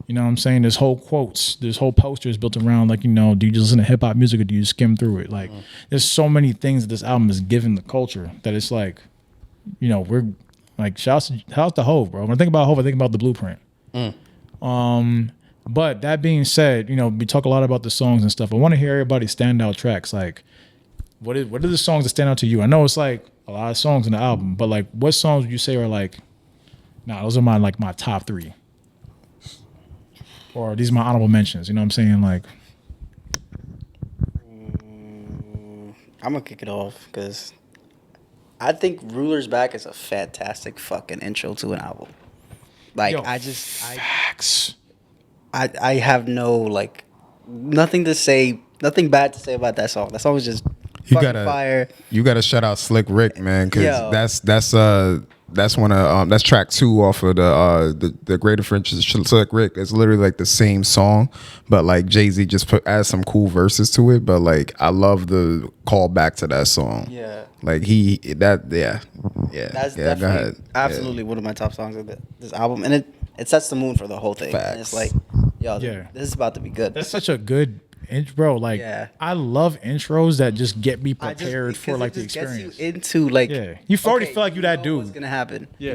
You know what I'm saying? This whole quotes, this whole poster is built around like, do you just listen to hip hop music or do you skim through it? Like there's so many things that this album has given the culture that it's like, we're like, shout out to Hov, bro. When I think about Hov, I think about the Blueprint. But that being said, we talk a lot about the songs and stuff. I want to hear everybody's standout tracks. Like what are the songs that stand out to you? I know it's like a lot of songs in the album, but like what songs would you say are like, nah, those are my top 3. Or these are my honorable mentions. You know what I'm saying? Like, I'm gonna kick it off because I think "Rulers Back" is a fantastic fucking intro to an album. Like, facts. I have nothing to say, nothing bad to say about that song. That song was just fire. You gotta shout out Slick Rick, man, because that's one of that's track 2 off of the Greater French. Slick Rick. It's literally like the same song, but like Jay-Z just adds some cool verses to it. But like I love the call back to that song. Yeah. Like That's definitely absolutely one of my top songs of this album, and it sets the mood for the whole thing. Facts. And it's like, this is about to be good. That's such a good intro. Like, I love intros that just get me prepared for like the experience. Gets you into like, you already feel like you that dude. What's gonna happen? You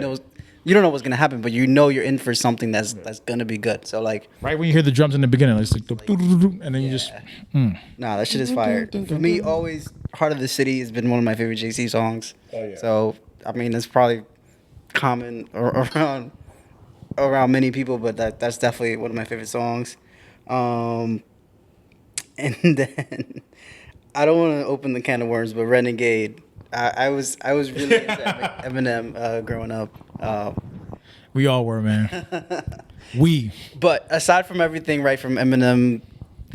don't know what's gonna happen, but you're in for something that's gonna be good. So like, right when you hear the drums in the beginning, it's like, and then you just. Nah, that shit is fire. For me, always "Heart of the City" has been one of my favorite Jay-Z songs. Oh, yeah. So I mean, it's probably common around many people, but that's definitely one of my favorite songs. And then I don't want to open the can of worms, but "Renegade." I was really into Eminem growing up. We all were, man. But aside from everything, right, from Eminem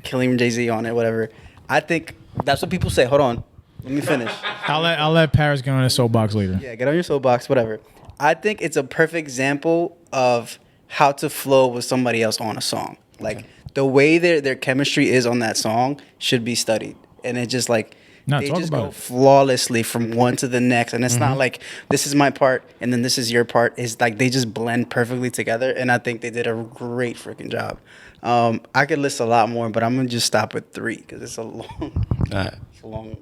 killing Jay-Z on it, whatever, I think that's what people say. Hold on, let me finish. I'll let Paris get on his soapbox later. Yeah, get on your soapbox, whatever. I think it's a perfect example of how to flow with somebody else on a song. Like the way their chemistry is on that song should be studied, and it just like Nah, they talk just about go it. flawlessly from one to the next, and it's not like this is my part and then this is your part. It's like they just blend perfectly together, and I think they did a great freaking job. I could list a lot more, but I'm gonna just stop at 3 because it's a long, it's a long.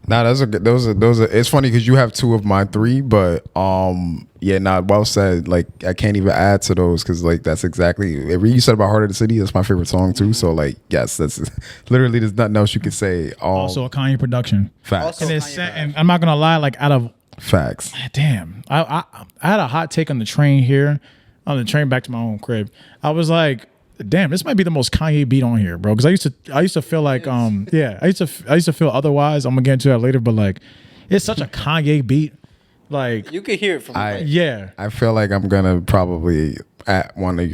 Nah, those are good. Those are. It's funny because you have 2 of my 3, but yeah, nah, well said. Like I can't even add to those because like that's exactly everything you said about Heart of the City. That's my favorite song too. So like, yes, that's literally there's nothing else you can say. Also a Kanye production. Facts, Also- And, Kanye and I'm not gonna lie, like out of facts. damn, I had a hot take on the train here, on the train back to my own crib. I was like, damn, this might be the most Kanye beat on here, bro. Because I used to feel like yeah, I used to feel otherwise. I'm gonna get into that later, but like it's such a Kanye beat. Like You could hear it from. yeah, I feel like I'm gonna probably at one of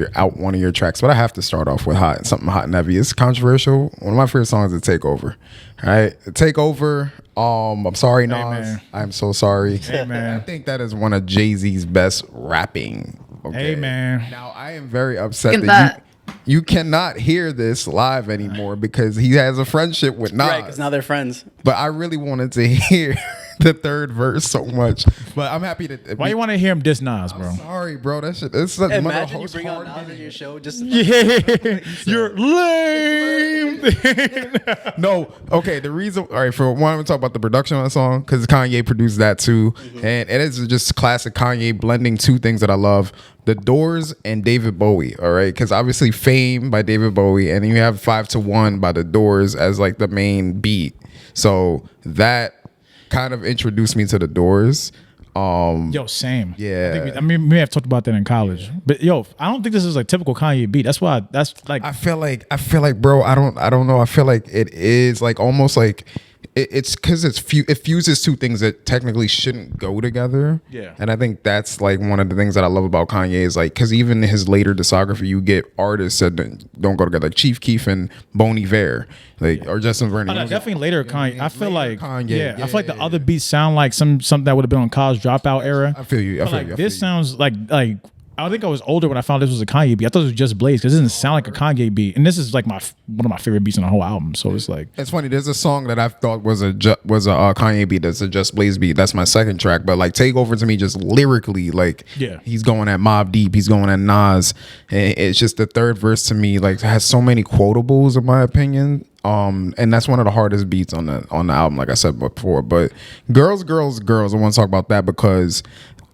your tracks, but I have to start off with something hot and heavy. It's controversial. One of my favorite songs is "Takeover." All right, "Takeover." I'm sorry, Nas. man. I'm so sorry. Hey, man. I think that is one of Jay-Z's best rapping. Okay? Hey, man. Now I am very upset Look at that that. you cannot hear this live anymore because he has a friendship with Nas. Right, because now they're friends. But I really wanted to hear the third verse so much. But I'm happy to. why you want to hear him diss Nas, bro? Sorry, bro. That shit. It's one of the Imagine you most bring out hard. Nas on your show just. To Yeah, you're lame. No, okay. The reason, all right, for one, I'm gonna talk about the production on the song because Kanye produced that too, and it is just classic Kanye blending 2 things that I love: The Doors and David Bowie. All right, because obviously "Fame" by David Bowie, and you have "5 to 1" by The Doors as like the main beat. So that kind of introduced me to The Doors. Yo, same. Yeah. I mean, we may have talked about that in college, but yo, I don't think this is like typical Kanye beat. That's why. That's like. I feel like, bro. I don't know. I feel like it is like almost like it's because it fuses 2 things that technically shouldn't go together. Yeah. And I think that's like one of the things that I love about Kanye is like because even in his later discography, you get artists that don't go together, like Chief Keef and Bon Iver, like or Justin Vernon. Oh, no, definitely later Kanye. I feel like Kanye. I feel like the other beats sound like something that would have been on College Dropout era. I feel you. I But feel like you. I this feel you. sounds like I think I was older when I found this was a Kanye beat. I thought it was just Blaze because it doesn't sound like a Kanye beat, and this is like one of my favorite beats on the whole album. So it's like It's funny. There's a song that I thought was a Kanye beat. That's a Just Blaze beat. That's my second track. But like Takeover to me, just lyrically, like Yeah. he's going at Mobb Deep. He's going at Nas. And it's just the third verse to me like has so many quotables in my opinion. And that's one of the hardest beats on the album, like I said before. But Girls, Girls, Girls. I want to talk about that because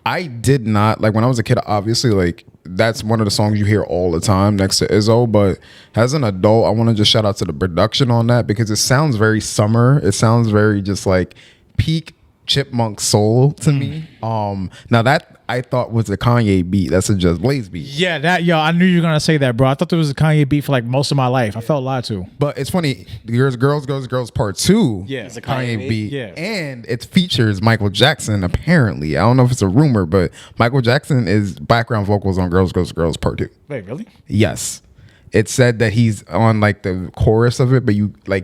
I did not like when I was a kid. Obviously, like that's one of the songs you hear all the time next to Izzo. But as an adult, I want to just shout out to the production on that because it sounds very summer. It sounds very just like peak Chipmunk soul to me. Now that I thought was a Kanye beat. That's a Just Blaze beat. yeah, I knew you were gonna say that, bro. I thought there was a Kanye beat for like most of my life. I felt lied to. But it's funny. Girls, Girls, Girls, Girls Part 2. Yeah. It's It's a a Kanye Kanye beat. Yeah. And it features Michael Jackson, apparently. I don't know if it's a rumor, but Michael Jackson is background vocals on Girls, Girls, Girls Part 2. Wait, really? Yes. It said that he's on like the chorus of it, but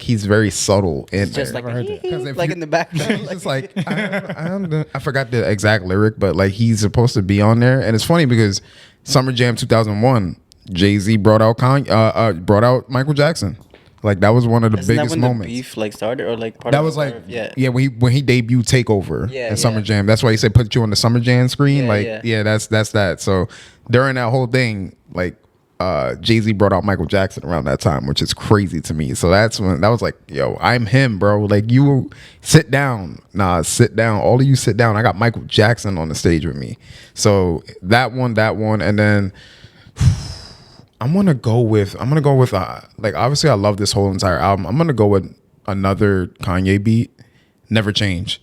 he's very subtle in Just there. like, heard that. 'Cause if like you- in the background. He's just like I forgot the exact lyric, but like he's supposed to be on there, and it's funny because Summer Jam 2001, Jay-Z brought out Michael Jackson. Like that was one of the Isn't that biggest when moments. the beef like started or like part That of was the- like yeah. when he debuted Takeover Yeah, at Summer yeah. Jam. That's why he said put you on the Summer Jam screen. Yeah, like yeah. that's that. So during that whole thing, like Jay-Z brought out Michael Jackson around that time, which is crazy to me. So that was like, yo, I'm him, bro. Like you sit down. Nah, sit down. All of you sit down. I got Michael Jackson on the stage with me. So that one, and then I'm gonna go with like obviously I love this whole entire album. I'm gonna go with another Kanye beat, Never Change.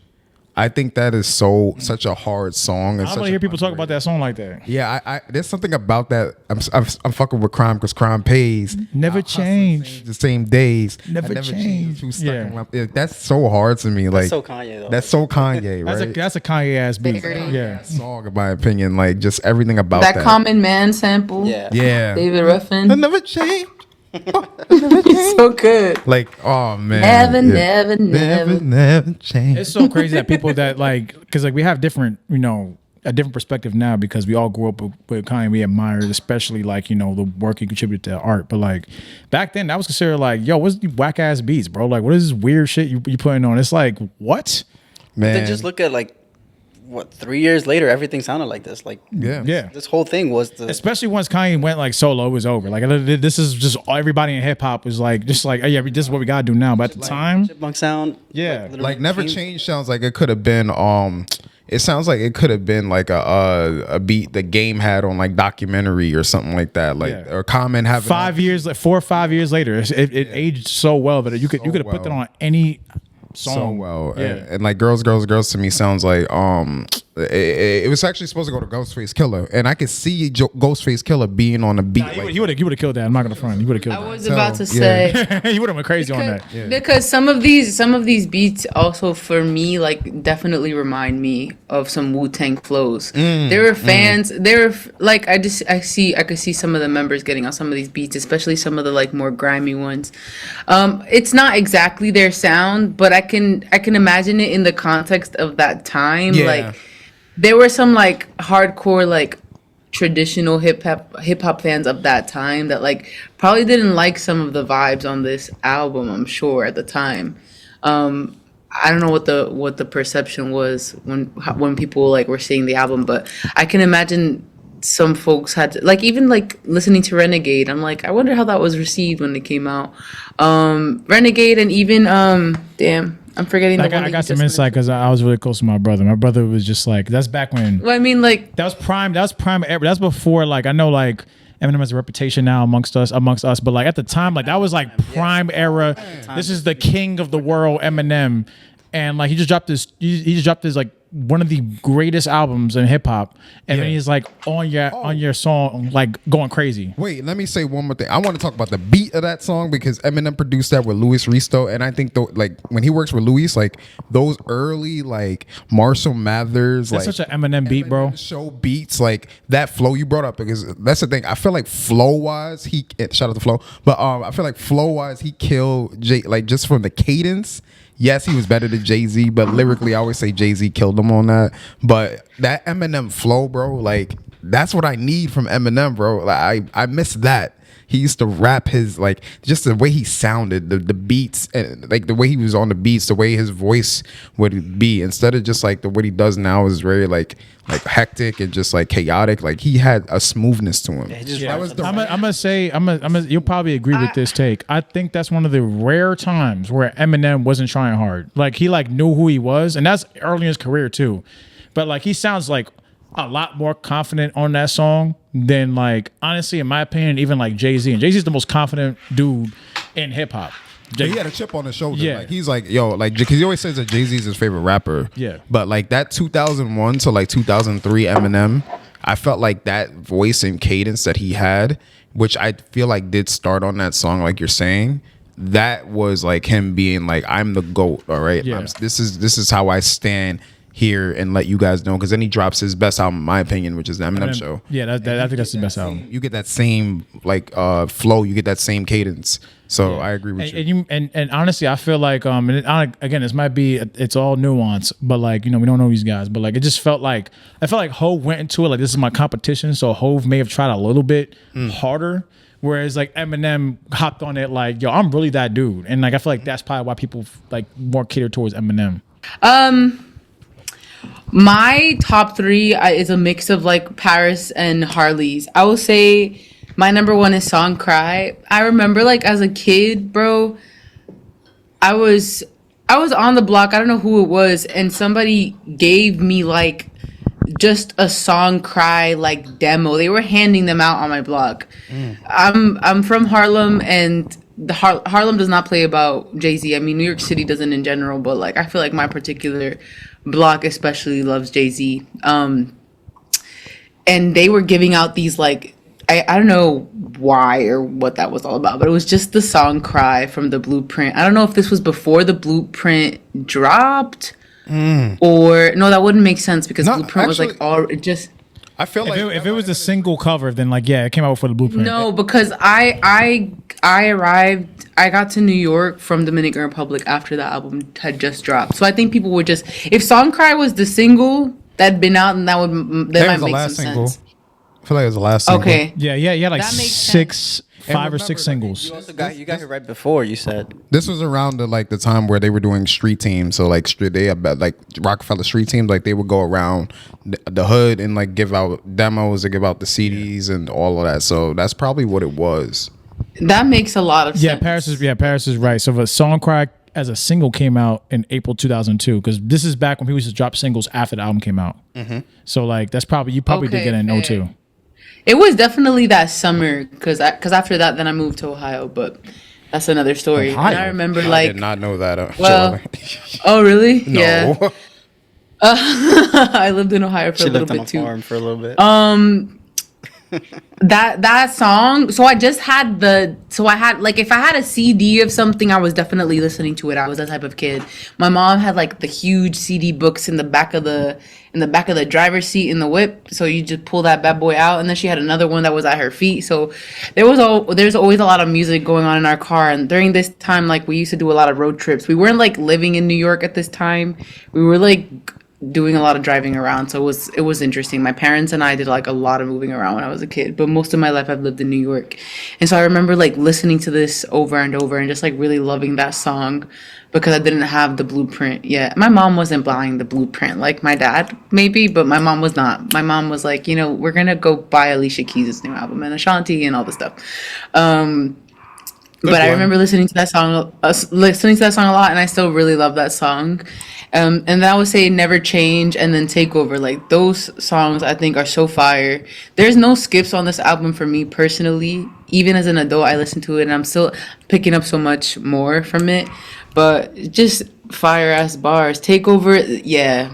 I think that is such a hard song. And I such don't a hear people talk about underrated- that song like that. Yeah, I there's something about that. I'm fucking with crime because crime pays. Never I hustle change. the same days. Never I change. Who's stuck Yeah. in my- that's so hard to me. Like so Kanye, though. That's so Kanye, right? That's a Kanye ass beat. Very. Yeah. song, in my opinion. Like just everything about That that. Common Man sample. Yeah. Yeah. David Ruffin. Never change. So good. Like oh man. Never never change. It's so crazy that people that like, because like we have different, a different perspective now because we all grew up with Kanye. We admired, especially like the work he contributed to art. But like back then, that was considered like, yo, what's these whack ass beats, bro? Like, what is this weird shit you putting on? It's like, what? Man, Then just look at like what 3 years later, everything sounded like this. Like Yeah. this whole thing was the Especially once Kanye went like solo, it was over. Like this is just everybody in hip hop was like, just like, oh, yeah, this is what we gotta do now. But at the time, chipmunk sound. Yeah. literally like Never changed. Change sounds like it could have been it sounds like it could have been like a beat the Game had on like documentary or something like that, like Yeah. or Common having 5 years, like 4 or 5 years later, it aged so well that you could have put that well. on any song. so well. Yeah. And like Girls to me sounds like it was actually supposed to go to Ghostface Killer, and I could see Ghostface Killer being on a beat. He would have killed that. I'm not gonna front. He would have killed I was So, about to yeah. say. that. He would have went crazy on that. Because some of these beats also for me like definitely remind me of some Wu-Tang flows. There were fans. There were like I could see some of the members getting on some of these beats, especially some of the like more grimy ones. It's not exactly their sound, but I can imagine it in the context of that time. Yeah. Like there were some like hardcore like traditional hip hop fans of that time that like probably didn't like some of the vibes on this album, I'm sure at the time. I don't know what the perception was when people like were seeing the album, but I can imagine some folks had to, like even like listening to Renegade, I'm like, I wonder how that was received when it came out. Renegade and even damn, I'm forgetting the one I that got you some just insight because I was really close to my brother. My brother was just like, that's back when mentioned. Well, I mean like that was prime era. That's before like I know like Eminem has a reputation now amongst us, but like at the time, like that was like prime era. This is the king of the world, Eminem, and like he just dropped his like one of the greatest albums in hip hop, and then he's like on your song like going crazy. Wait, let me say one more thing. I want to talk about the beat of that song because Eminem produced that with Luis Risto, and I think like when he works with Luis, like those early like Marshall Mathers, That's like such an Eminem beat, bro. show beats, like that flow you brought up, because that's the thing. I feel like flow wise, shout out to Flow, but I feel like flow wise he killed Jay, like just from the cadence. Yes, he was better than Jay-Z, but lyrically, I always say Jay-Z killed him on that. But that Eminem flow, bro, like that's what I need from Eminem, bro. Like I miss that. He used to rap his like just the way he sounded, the beats, and like the way he was on the beats, the way his voice would be, instead of just like what he does now is very like hectic and just like chaotic. Like he had a smoothness to him. he just Yeah, raps was the- I'm gonna say you'll probably agree with this take. I think that's one of the rare times where Eminem wasn't trying hard. Like he like knew who he was, and that's early in his career too. But like he sounds like a lot more confident on that song than like honestly, in my opinion, even like Jay-Z. And Jay-Z's the most confident dude in hip hop. He had a chip on his shoulder. Yeah. Like he's like, yo, like because he always says that Jay-Z's his favorite rapper. Yeah. But like that 2001 to like 2003 Eminem, I felt like that voice and cadence that he had, which I feel like did start on that song, like you're saying, that was like him being like, I'm the GOAT. All right. Yeah. This is how I stand here and let you guys know, because then he drops his best album, in my opinion, which is the Eminem Show. Yeah, I think that's the best album. You get that same like flow, you get that same cadence. So I agree with you. And honestly, I feel like again, this might be it's all nuance, but like we don't know these guys, but like it just felt like Hove went into it like this is my competition, so Hove may have tried a little bit harder, whereas like Eminem hopped on it like, yo, I'm really that dude, and like I feel like that's probably why people like more cater towards Eminem. My top three is a mix of like Paris and Harley's. I will say my number one is Song Cry. I remember like as a kid, bro, I was on the block, I don't know who it was, and somebody gave me like just a Song Cry like demo. They were handing them out on my block. I'm from Harlem, and Harlem does not play about Jay-Z. I mean, New York City doesn't in general, but like I feel like my particular block especially loves Jay-Z. And they were giving out these like I don't know why or what that was all about, but it was just the Song Cry from the Blueprint. I don't know if this was before the Blueprint dropped or no, that wouldn't make sense because No, Blueprint was like actually- all it just I feel like If it was a single cover, then like yeah, it came out before the Blueprint. no, because I arrived. I got to New York from Dominican Republic after that album had just dropped. So I think people were just if Song Cry was the single that'd been out, and that I might think it was the make last some single. sense. I feel like it was the last single. Okay. Yeah, yeah, like That makes six, And 5 or remember, 6 singles. You also got here right before you said. This was around the time where they were doing street teams. So like they had like Rockefeller street teams. Like they would go around the hood and like give out demos and give out the CDs and all of that. So that's probably what it was. That makes a lot of Yeah, sense. Paris is right. So the Song Cry as a single came out in April 2002 because this is back when people used to drop singles after the album came out. So like that's probably you probably did Okay, get it in fair. 02. It was definitely that summer because after that, then I moved to Ohio, but that's another story. And I Ohio? remember I like, did not know that. well, Joelle. oh really? No. Yeah. I lived in Ohio for She a little lived on bit a too. farm for a little bit. That song. So I just had like if I had a CD of something, I was definitely listening to it. I was that type of kid. My mom had like the huge CD books in the back of the driver's seat in the whip. So you just pull that bad boy out, and then she had another one that was at her feet. So there's always a lot of music going on in our car. And during this time, like we used to do a lot of road trips. We weren't like living in New York at this time. We were like doing a lot of driving around, so it was interesting. My parents and I did like a lot of moving around when I was a kid, but most of my life I've lived in New York. And so I remember like listening to this over and over and just like really loving that song because I didn't have the blueprint yet. My mom wasn't buying the blueprint like my dad maybe, but my mom was not. My mom was like, we're gonna go buy Alicia Keys' new album and Ashanti and all this stuff. But I remember listening to that song a lot, and I still really love that song. And then I would say Never Change and then Takeover. Like those songs I think are so fire. There's no skips on this album for me personally. Even as an adult, I listen to it and I'm still picking up so much more from it. But just fire ass bars. Takeover, yeah.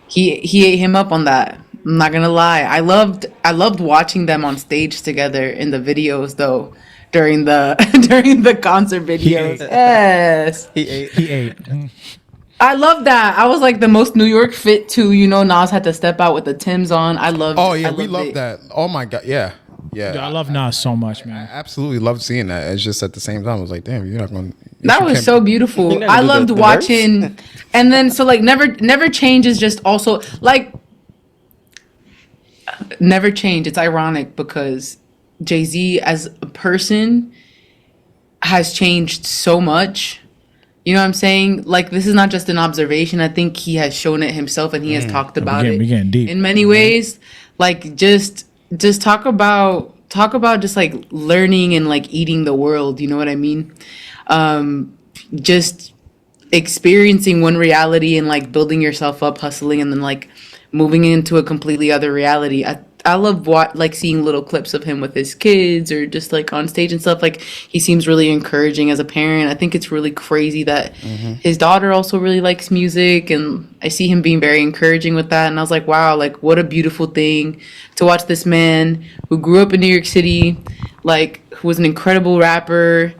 He ate him up on that. I'm not gonna lie. I loved watching them on stage together in the videos though. During the concert videos. Yes. He ate. He ate. I love that. I was like the most New York fit too. Nas had to step out with the Timbs on. I loved. Oh yeah, I we loved love it. that. Oh my god, yeah. Dude, I love Nas so much, I man. absolutely loved seeing that. It's just at the same time, I was like, damn, you're not going. That was so beautiful. never I do loved the verse? watching, and then so like Never Change is just also like Never Change. It's ironic because Jay-Z as a person has changed so much. You know what I'm saying? Like this is not just an observation. I think he has shown it himself and he has talked about we getting deep. in many ways. Like just talk about just like learning and like eating the world, you know what I mean? Just experiencing one reality and like building yourself up, hustling, and then like moving into a completely other reality. I love like seeing little clips of him with his kids or just like on stage and stuff. Like he seems really encouraging as a parent. I think it's really crazy that his daughter also really likes music, and I see him being very encouraging with that. And I was like, wow, like what a beautiful thing to watch this man who grew up in New York City, like who was an incredible rapper,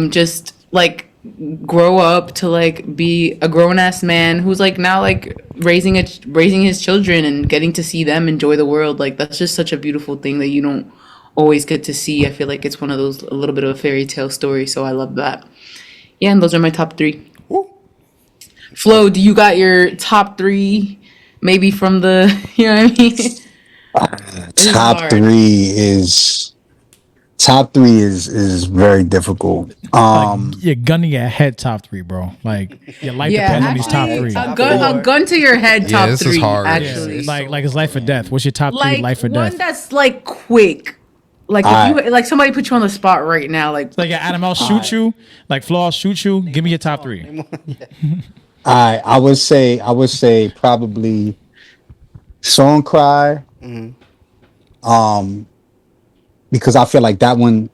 just like grow up to like be a grown-ass man who's like now like raising his children and getting to see them enjoy the world. Like that's just such a beautiful thing that you don't always get to see. I feel like it's one of those, a little bit of a fairy tale story, so I love that. Yeah, and those are my top 3. Woo. Flo, do you got your top 3 maybe from the you know what I mean? Top hard. 3 is very difficult. You're gunning your head top 3, bro. Like your life Yeah, depends on these top actually, 3. a gun to your head Yeah, top this is 3 hard. actually. It's like it's life or death. What's your top 3 Like life or one death? that's like quick. Like if you like somebody put you on the spot right now, like Like Adam, I'll shoot you. Like Flo, I'll shoot you. Give me your top 3. I would say probably Song Cry. Because I feel like that one,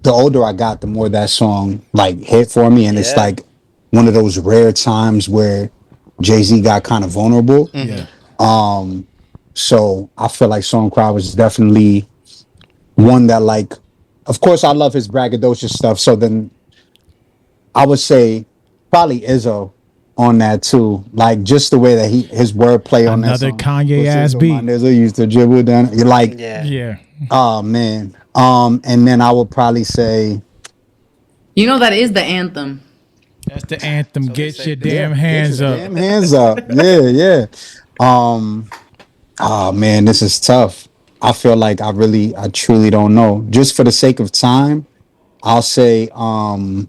the older I got, the more that song like hit for me, and it's Yeah. like one of those rare times where Jay-Z got kind of vulnerable. Yeah. So I feel like Song Cry was definitely one that, like, of course I love his braggadocious stuff. So then I would say probably Izzo on that too. Like just the way that his wordplay on Another that song. Kanye ass Izzo, beat. my Izzo used to dribble down. You're like, Yeah. Yeah. oh man. And then I would probably say that is the anthem. That's the anthem. Get say your this. damn hands up. damn hands up. Yeah, yeah. Oh man, this is tough. I feel like I truly don't know. Just for the sake of time, I'll say, I'll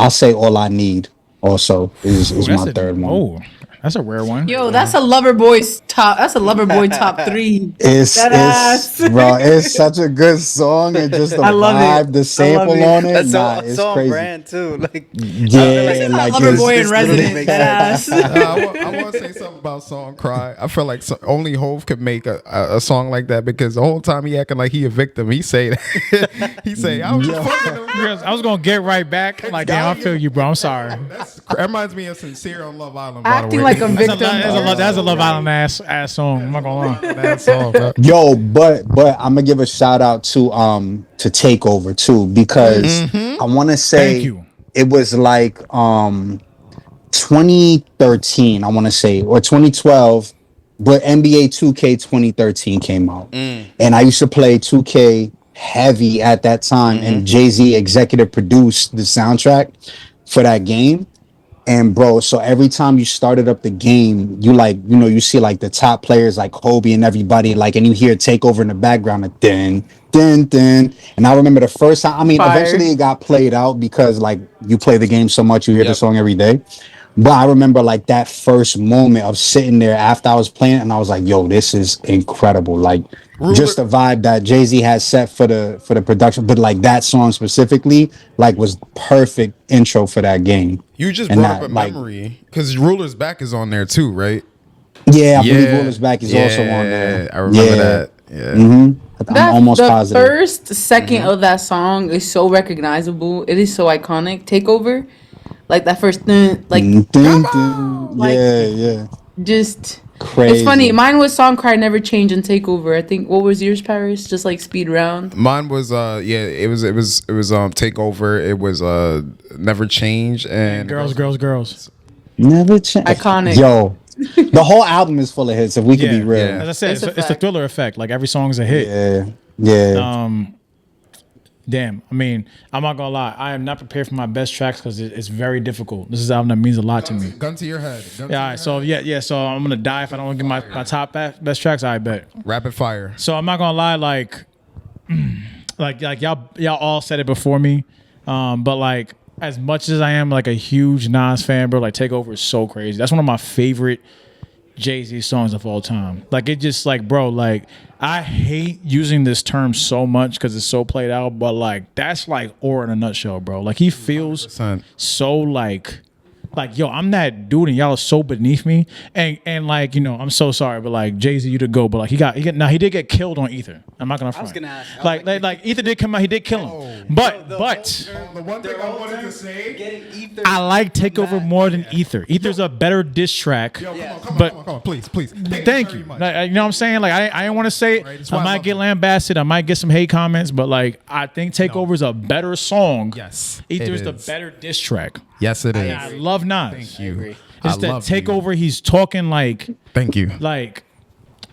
say all I need. Also, is my third one. That's a rare one. Yo, that's a lover boy's top. That's a lover boy top 3. It's That ass. bro. It's such a good song and just the I love vibe, it. the sample on it. That's Nah, so, it's so on crazy. brand too. Like, Yeah, like Lover boy in this literally residence. makes That sense. ass. I want to say something about song "Cry." I feel like only Hove could make a song like that because the whole time he acting like he a victim. He say that he say I was just fucking him. Yes, I was gonna get right back. I'm like, damn, I feel you, bro. I'm sorry. That reminds me of Sincere on Love Island. Acting by the way. like a victim. That's a Love Island ass song. I'm not gonna lie. That song, bro. Yo, but I'm gonna give a shout out to Takeover too because I want to say Thank you. it was like 2013 I want to say or 2012, but NBA 2K 2013 came out, and I used to play 2K heavy at that time, and Jay-Z executive produced the soundtrack for that game. And bro, so every time you started up the game, you like, you see like the top players like Kobe and everybody, like, and you hear Takeover in the background, like din, din, din. And I remember the first time, I mean, Fire. eventually it got played out because like you play the game so much, you hear the song every day. But I remember like that first moment of sitting there after I was playing, and I was like, yo, this is incredible. Like just the vibe that Jay-Z has set for the production, but like that song specifically, like was perfect intro for that game. You just And brought that, up a like- memory because Ruler's Back is on there too, right? Yeah, I believe Ruler's Back is also on there. I remember that. Yeah. I'm That, almost the positive. first second of that song is so recognizable. It is so iconic. Takeover, like that first thing, like Dun, dun, dun. Like- yeah. just. Crazy. It's funny. Mine was Song Cry Never Change and Takeover. I think. What was yours, Paris? Just like speed round. Mine was it was Takeover. It was Never Change and Girls. Never change. Iconic. Yo, the whole album is full of hits. If we could be real. yeah. As I said, It's a it's the fact. Thriller effect. Like every song is a hit. Yeah. Damn. I mean, I'm not gonna lie. I am not prepared for my best tracks because it's very difficult. This is an album that means a lot to me. Gun to your head. Gun to Yeah. All your right. So head. yeah. So I'm gonna die if I don't get my top best tracks. I bet. Rapid fire. So I'm not gonna lie. Like y'all all said it before me. But like as much as I am like a huge Nas fan, bro, like Takeover is so crazy. That's one of my favorite Jay-Z songs of all time. Like it just like, bro, like I hate using this term so much because it's so played out, but like that's like Or in a nutshell, bro. Like he feels 100%. so like yo, I'm that dude and y'all are so beneath me. And like, I'm so sorry, but like Jay-Z, you to go, but like he did get killed on Ether. I'm not gonna front. was gonna ask. I was Like Ether did come out, he did kill him. But The one thing I wanted to say. Getting Ether. I like Takeover more than Ether. Ether's a better diss track. Yo, come but- on, please. Thank you. Like, you know what I'm saying? Like I didn't want to say it. Right, that's I why I might love get it. lambasted. I might get some hate comments, but like I think Takeover is a better song. Yes, Ether's it the is. better diss track. Yes, it is. I love Nas. Thank you. It's I that love you. Takeover. He's talking like Thank you.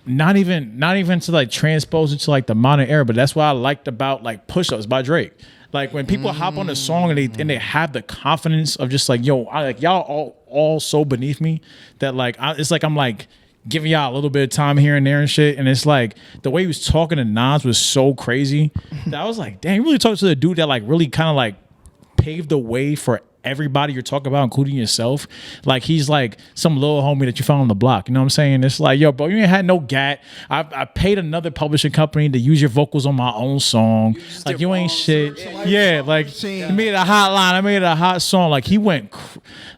not even to like transpose it to like the modern era. But that's what I liked about like Push Ups by Drake. Like when people hop on the song and they have the confidence of just like, yo, I like y'all all so beneath me that like it's like I'm like giving y'all a little bit of time here and there and shit. And it's like the way he was talking to Nas was so crazy that I was like, damn, you really talking to the dude that like really kind of like paved the way for everybody you're talking about, including yourself. Like he's like some little homie that you found on the block. You know what I'm saying? It's like, yo, bro, you ain't had no gat. I paid another publishing company to use your vocals on my own song. Like you ain't shit. Yeah, like you made a hot line. I made a hot song. Like he went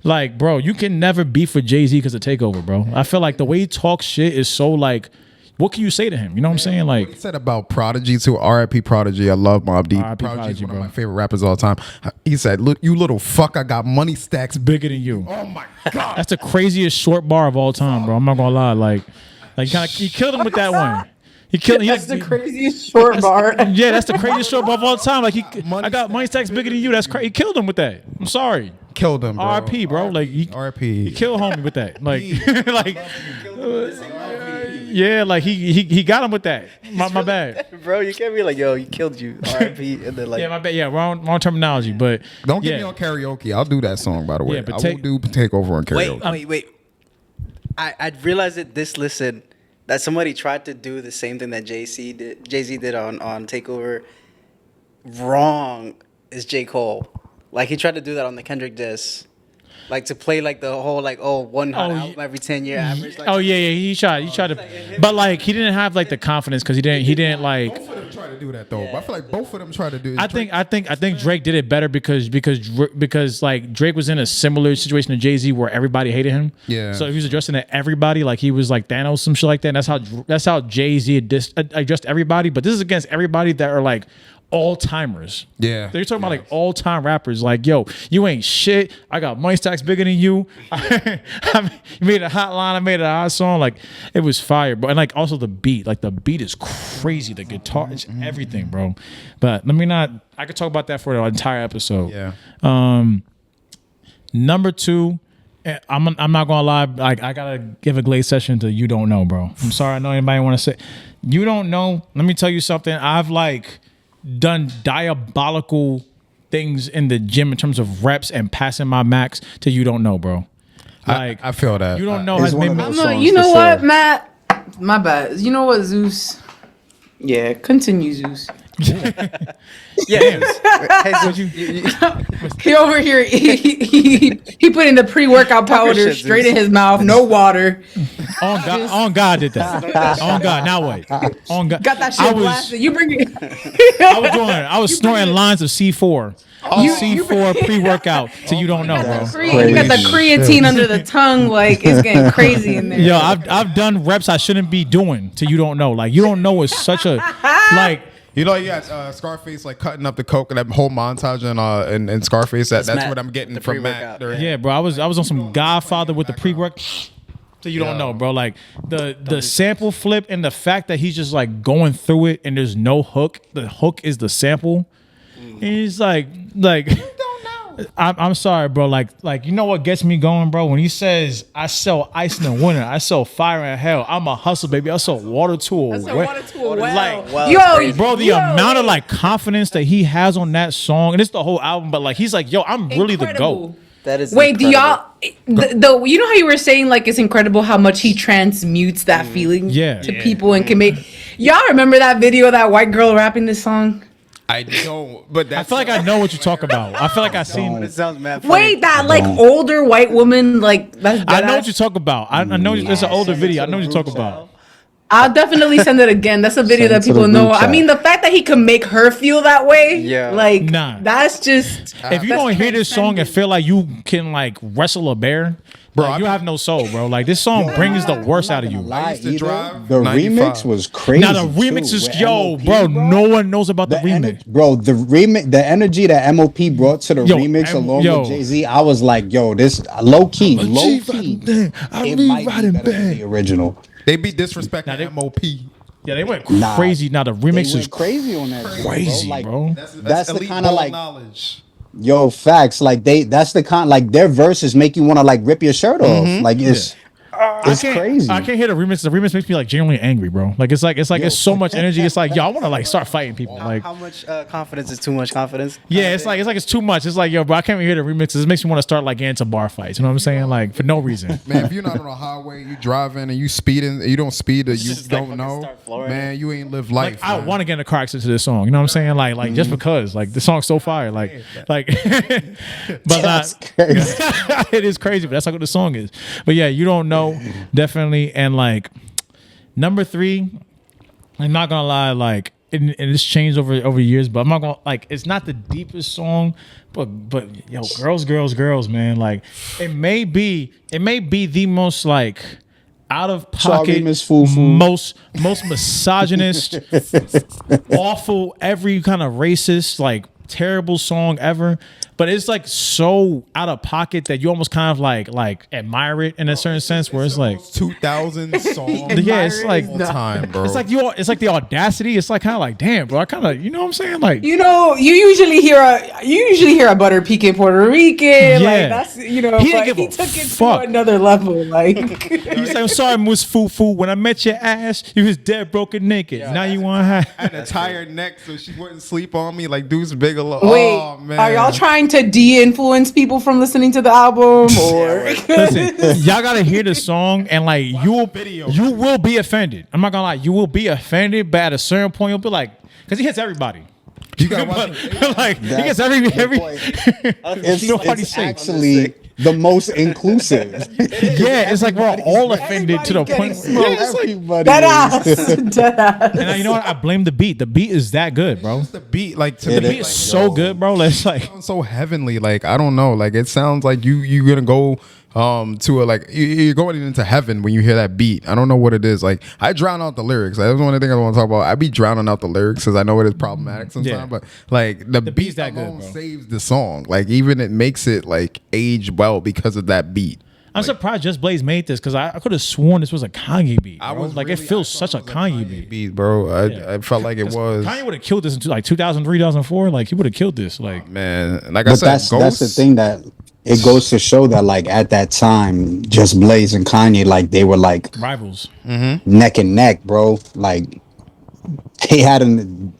like, bro, you can never beef with Jay-Z because of Takeover, bro. I feel like the way he talks shit is so like, what can you say to him? You know what I'm saying? Like He said about Prodigy too. R.I.P. Prodigy. I love Mobb Deep. R.I.P. Prodigy's Prodigy, one bro. of my favorite rappers of all time. He said, "Look, you little fuck, I got money stacks." bigger than you. Oh my god. That's the craziest short bar of all time, bro. I'm not gonna lie. Like he killed him with that one. He killed. That's the craziest short bar. Yeah, that's the craziest short bar of all time. Like I got money stacks bigger than you. That's crazy. He killed him with that. I'm sorry. Killed him, bro. R.I.P. bro. Like R.I.P. he killed homie with that. Like like yeah, like he got him with that. My bad. Bro, you can't be like, yo, he killed you. R.I.P. And then like, Yeah, my bad. Yeah, wrong terminology. But Don't get yeah. me on karaoke. I'll do that song, by the way. Yeah, but I will do Takeover on karaoke. wait. I realized it this listen that somebody tried to do the same thing that Jay Z did on Takeover. Wrong is J. Cole. Like he tried to do that on the Kendrick diss. Like to play like the whole like one hot album every 10-year average. Like, he tried to, but like he didn't have like the confidence because he didn't like. Both of them try to do that though. But I feel like both of them try to do it. I think Drake did it better because like Drake was in a similar situation to Jay-Z where everybody hated him. Yeah. So he was addressing to everybody like he was like Thanos, some shit like that. And that's how Jay-Z addressed everybody. But this is against everybody that are like all timers. Yeah. They're talking about like all time rappers. Like, yo, you ain't shit. I got money stacks bigger than you. You made a hot line. I made a hot song. Like, it was fire, bro. And like also the beat. Like the beat is crazy. The guitar, it's everything, bro. But let me not. I could talk about that for the entire episode. Yeah. Number 2. I'm not gonna lie. Like I gotta give a Glaze session to You Don't Know, bro. I'm sorry. I know anybody want to say You Don't Know. Let me tell you something. I've like done diabolical things in the gym in terms of reps and passing my max to You Don't Know, bro. Like I feel that. You Don't Know It's has one made of me. those songs You know for what, sure. Matt? My bad. You know what, Zeus? Yeah, continue, Zeus. yeah. Hey, so He over here, he put in the pre-workout powder shit, straight Zeus. in his mouth, no water. On God did that. On God. Now what? On God. Got that I shit was, blasted. You bring it. I was snorting lines of C4. C4 pre-workout to You Don't Know, bro. You got the creatine under the tongue, like it's getting crazy in there. Yo, I've done reps I shouldn't be doing to You Don't Know. Like You Don't Know is such a like. You know, Scarface like cutting up the coke and that whole montage in Scarface. That's Matt, what I'm getting the from pre-workout. Matt. Yeah, bro. I was on some Godfather with the pre-work. So you don't know, bro. Like the sample flip and the fact that he's just like going through it and there's no hook. The hook is the sample. And he's like. I'm sorry, bro. Like you know what gets me going, bro? When he says, "I sell ice in the winter, I sell fire in hell. I'm a hustle, baby. I sell water to a well." Like, well, bro, the amount of like confidence that he has on that song, and it's the whole album. But like, he's like, "Yo, I'm really the GOAT." that is Wait, do incredible. y'all? You know how you were saying like it's incredible how much he transmutes that feeling to people and can make. Y'all remember that video of that white girl rapping this song? I don't, but I feel like I know what you talk about. I feel like I seen. It sounds mad funny. Wait, that like older white woman, like that's. I know what you talk about. I know it's an older video. I know what you talk about. I'll definitely send it again. That's a video Send that it to the people know. group I chat. mean, the fact that he can make her feel that way, Yeah. like, Nah. that's just. If you don't hear this song and feel like you can like wrestle a bear, bro, Bro, you have no soul, bro. Like this song brings the worst out of you. Lie used to either. drive The 95. remix was crazy. Now the remix too, is with yo, MOP, bro. No one knows about the remix. Bro, the remix, the energy that MOP brought to the Yo, remix along yo. with Jay-Z, I was like, yo, this low key. I It leave might riding be better than back. the original. They be disrespecting they- MOP. Yeah, they went Nah, crazy. Now the They remix is went crazy on that, crazy, Like, bro. That's the elite kind of ball like, knowledge. yo, facts. Like that's the kind, like their verses make you want to like rip your shirt off. Like it's crazy. I can't hear the remix. The remix makes me like genuinely angry, bro. Like it's so much energy. It's like yo, I want to like start fighting people. Like How much confidence is too much confidence? yeah, it's like it's too much. It's like yo, bro, I can't even hear the remixes. It makes me want to start like getting into bar fights. You know what I'm saying? Like for no reason. Man, if you're not on a highway, you driving and you speeding, you don't speed or you just like don't fucking know, start flooring man, you ain't live life. I man. want to get in a car accident to this song. You know what I'm saying? Like just because like the song's so fire. Like but That's not. crazy. It is crazy, but that's not what the song is. But yeah, You Don't Know, definitely. And like number 3, I'm not gonna lie, like and it's changed over years, but I'm not gonna like it's not the deepest song, but yo, girls, man. Like it may be the most like out of Sorry, pocket, Miss Fufu. most misogynist, awful, every kind of racist, like terrible song ever. But it's like so out of pocket that you almost kind of like admire it in a certain sense, where it's like 2000 songs. yeah, it's like all time, bro. it's like the audacity. It's like kind of like damn, bro. I kind of you know what I'm saying like You know, you usually hear a butter pecan Puerto Rican. Yeah. Like that's He didn't but give he a took it fuck. to another level. Like you say I'm sorry, Miss Fufu. When I met your ass, you was dead, broken, naked. Now you want to I had a tired neck, so she wouldn't sleep on me like Deuce Bigelow. wait, Oh man, are y'all trying trying to de-influence people from listening to the album, or Listen, y'all gotta hear the song and like you will be offended. I'm not gonna lie, you will be offended, but at a certain point you'll be like, because he hits everybody. You gotta watch it. Like he gets That's every the point. nobody It's say. actually the most inclusive. Yeah, it's like we're all offended to the Everybody point. getting Yeah, smoked. it's like- Everybody dead is. ass, dead ass. and you know what? I blame the beat. The beat is that good, bro. The beat, like to It me, The beat is like, so good, bro. It's like sounds so heavenly. Like I don't know. Like it sounds like you're gonna go to a like you're going into heaven when you hear that beat. I don't know what it is. Like I drown out the lyrics. That's one of the things I want to talk about. I be drowning out the lyrics because I know it is problematic sometimes. Yeah. But like the beat's beat that good, alone bro. saves the song. Like even it makes it like age well because of that beat. I'm surprised Just Blaze made this because I could have sworn this was a Kanye beat. I Bro. was like really- it feels I thought such a it was Kanye beat. bro. Yeah. I felt like it was. Kanye would have killed this in like 2003, 2004. Like he would have killed this. Like Man, like I But said, that's Ghost, the thing that it goes to show that like at that time, Just Blaze and Kanye, like they were like rivals. neck and neck, bro. Like they had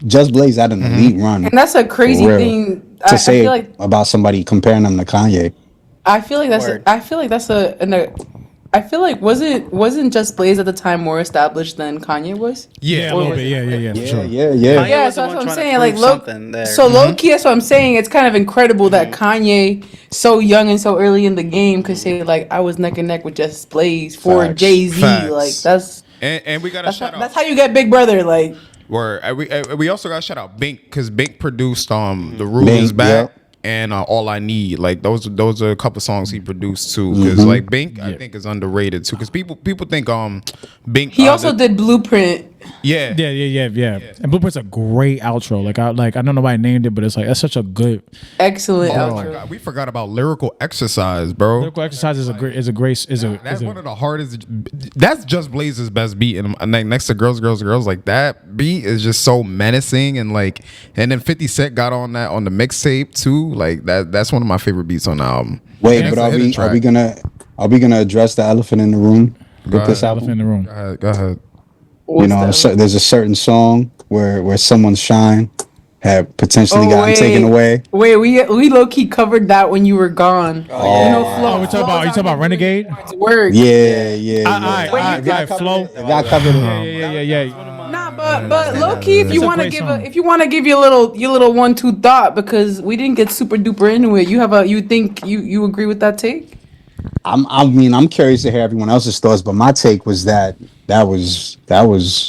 Just Blaze had an elite run. And that's a crazy For real. thing. To I say feel like about somebody comparing them to Kanye. I feel like that's Word. I feel like that's I feel like wasn't Just Blaze at the time more established than Kanye was? Yeah, a Or little was bit. it- Yeah, for Yeah, sure. yeah. Kanye Yeah, was the so one that's what I'm trying to saying. Like, prove low, something there. so low key, that's what I'm saying. It's kind of incredible that Kanye, so young and so early in the game, could say like, "I was neck and neck with Just Blaze for Facts. Jay Z." Facts. Like that's and we got to shout out. that's how you get Big Brother. Like Where we also got to shout out Bink because Bink produced The Rule Bink, Is Back yep. and All I Need. Like those are a couple songs he produced too. Because like Bink I think is underrated too. Because people think Bink he also did Blueprint. yeah. Yeah. And Blueprint's a great outro. Like I don't know why I named it, but it's like that's such a good Excellent Oh my outro. God, we forgot about Lyrical Exercise, bro. lyrical exercise is a great That's one of the hardest. That's Just Blaze's best beat, and like next to Girls, like that beat is just so menacing, and then 50 Cent got on that on the mixtape too. Like that's one of my favorite beats on the album. Wait, And but it's a hidden are we track. gonna address the elephant in the room with this elephant in album? the room. Go ahead. You know, there's a certain song where someone's shine had potentially gotten taken away. Wait, we low key covered that when you were gone. Oh. You know, Oh, we talking about you talking about Renegade? Work. Yeah. Alright, Flo. That covered it. Yeah. Nah, but low key, if That's you a want to great give song. if you want to give your little 1-2 thought, because we didn't get super duper into it. You think you agree with that take? I'm curious to hear everyone else's thoughts, but my take was that was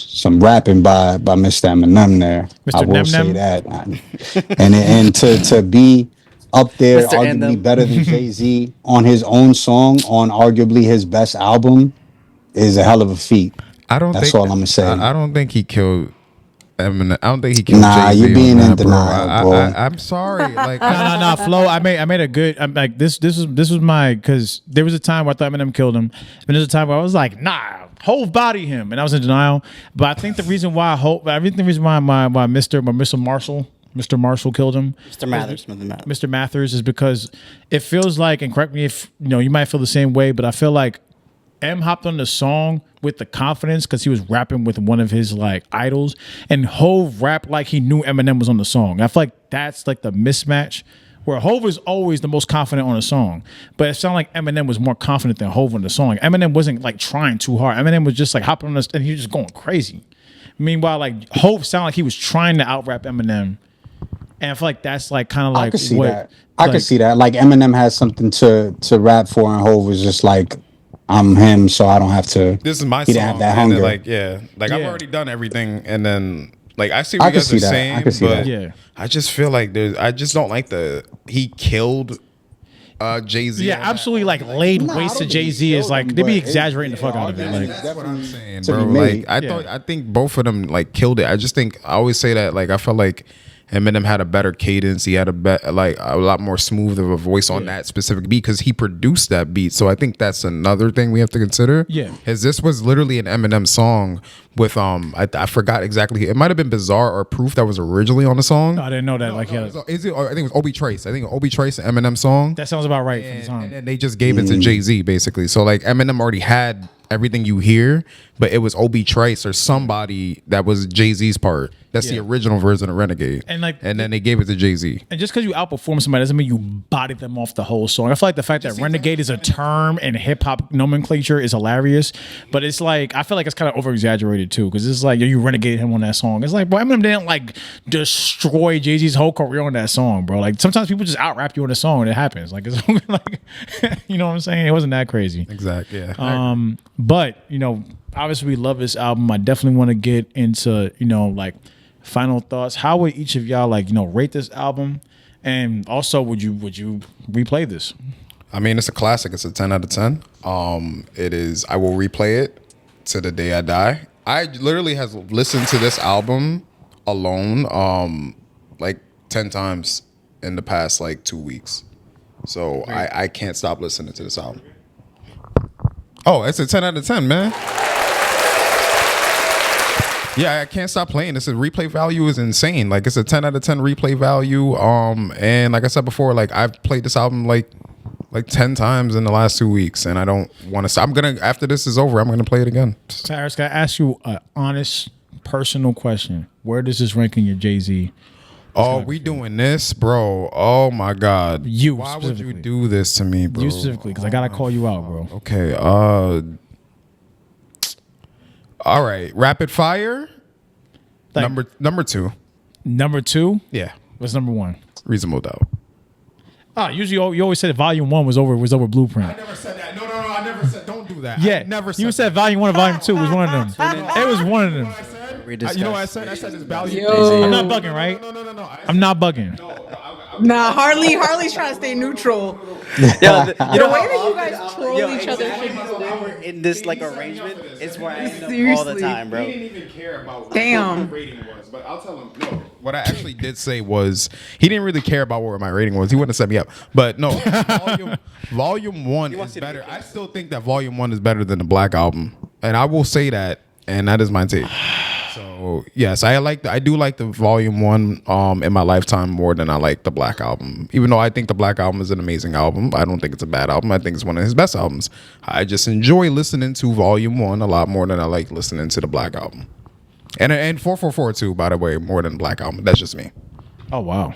some rapping by Mr. Eminem there. Mr. I will say Nemnem? that. And to be up there, Mr. arguably Anthem. better than Jay-Z on his own song on arguably his best album is a hell of a feat. That's all I'm gonna say. I don't think he killed Eminem. I don't think he killed Nah, Jay-Z you're being on in that, denial, bro. I'm sorry. Like No, Flo. I made a good. I'm like this was my because there was a time where I thought Eminem killed him, and there's a time where I was like, nah, Hove body him, and I was in denial. But I think the reason why my Mr. Marshall killed him. Mr. Mathers. Mr. Mathers is because it feels like, and correct me if you might feel the same way, but I feel like M hopped on the song with the confidence because he was rapping with one of his like idols, and Hove rapped like he knew Eminem was on the song. I feel like that's like the mismatch where Hove is always the most confident on a song, but it sounded like Eminem was more confident than Hove on the song. Eminem wasn't like trying too hard. Eminem was just like hopping on this and he was just going crazy. Meanwhile, like Hove sounded like he was trying to out rap Eminem. And I feel like that's like kind of like I could see what, that. I like- could see that. Like Eminem has something to rap for, and Hove was just like, I'm him, so I don't have to. this is my He song. didn't have that and then, hunger. I've Yeah. already done everything, and then like I see what I you can guys see are that. saying, I can see but that. Yeah. I just feel like I just don't like he killed Jay-Z. Yeah, on that. absolutely. Like laid Nah, I waste to don't think Jay he Z is killed like him, they be but exaggerating the it- fuck out of it. Like That's what I'm saying, to be bro. made. Like I think both of them like killed it. I always say that like I felt like Eminem had a better cadence. He had a lot more smooth of a voice on that specific beat because he produced that beat. So I think that's another thing we have to consider. Yeah. is this was literally an Eminem song with I forgot exactly. It might have been Bizarre or Proof that was originally on the song. I didn't know that. Like, yeah, So is it? Or I think it was Obi Trace. I think Obi Trace, an Eminem song. that sounds about right for the And time. then they just gave it to Jay-Z basically. So like Eminem already had everything you hear, but it was Obi Trice or somebody that was Jay-Z's part That's the Yeah. original version of Renegade. And, like, and then they gave it to Jay-Z. And just because you outperform somebody doesn't mean you bodied them off the whole song. I feel like the fact that renegade is a term in hip hop nomenclature is hilarious, but it's like I feel like it's kind of over exaggerated too because it's like you renegaded him on that song. It's like, boy, Eminem didn't like destroy Jay-Z's whole career on that song, bro. Like sometimes people just out rap you on a song and it happens. Like it's like you know what I'm saying? It wasn't that crazy. Exactly. Yeah. But obviously we love this album. I definitely want to get into like final thoughts. How would each of y'all rate this album? And also, would you replay this? I mean, it's a classic. It's a 10 out of 10. It is. I will replay it to the day I die. I literally has listened to this album alone, like 10 times in the past 2 weeks. So I can't stop listening to this album. Oh, it's a 10 out of 10, man. Yeah, I can't stop playing. This replay value is insane. Like it's a 10 out of 10 replay value. And like I said before, I've played this album like 10 times in the last 2 weeks, and I don't want to stop. After this is over, I'm gonna play it again. Cyrus, can I ask you an honest, personal question? Where does this rank in your Jay-Z? Oh, we doing this, bro? Oh my God! Why would you do this to me, bro? You specifically, because I gotta call you out, bro. Okay. All right. Rapid fire. Number two. Number two. Yeah. What's number one? Reasonable Doubt. Oh, usually you always said Volume 1 was over Blueprint. I never said that. No. I never said. Don't do that. Yeah, I never said you said that. Volume 1 and Volume 2 was one of them. It was one of them. You know what I said? I said it's value. Yo. I'm not bugging, right? No. I'm not bugging. Nah, Harley's trying to stay neutral. Yo, The way that you guys troll each other should be we're in this arrangement is where I end up all the Seriously. time, bro. He didn't even care about Damn. what the rating was, but I'll tell him. No, what I actually did say was he didn't really care about what my rating was. He wouldn't have set me up. But no, volume 1 wants is you to better. be- I still think that Volume 1 is better than the Black Album, and I will say that, and that is my take. So yes, I do like the Volume 1 in my lifetime more than I like the Black Album. Even though I think the Black Album is an amazing album, I don't think it's a bad album. I think it's one of his best albums. I just enjoy listening to Volume 1 a lot more than I like listening to the Black Album. And 444 too, by the way, more than Black Album. That's just me. Oh wow.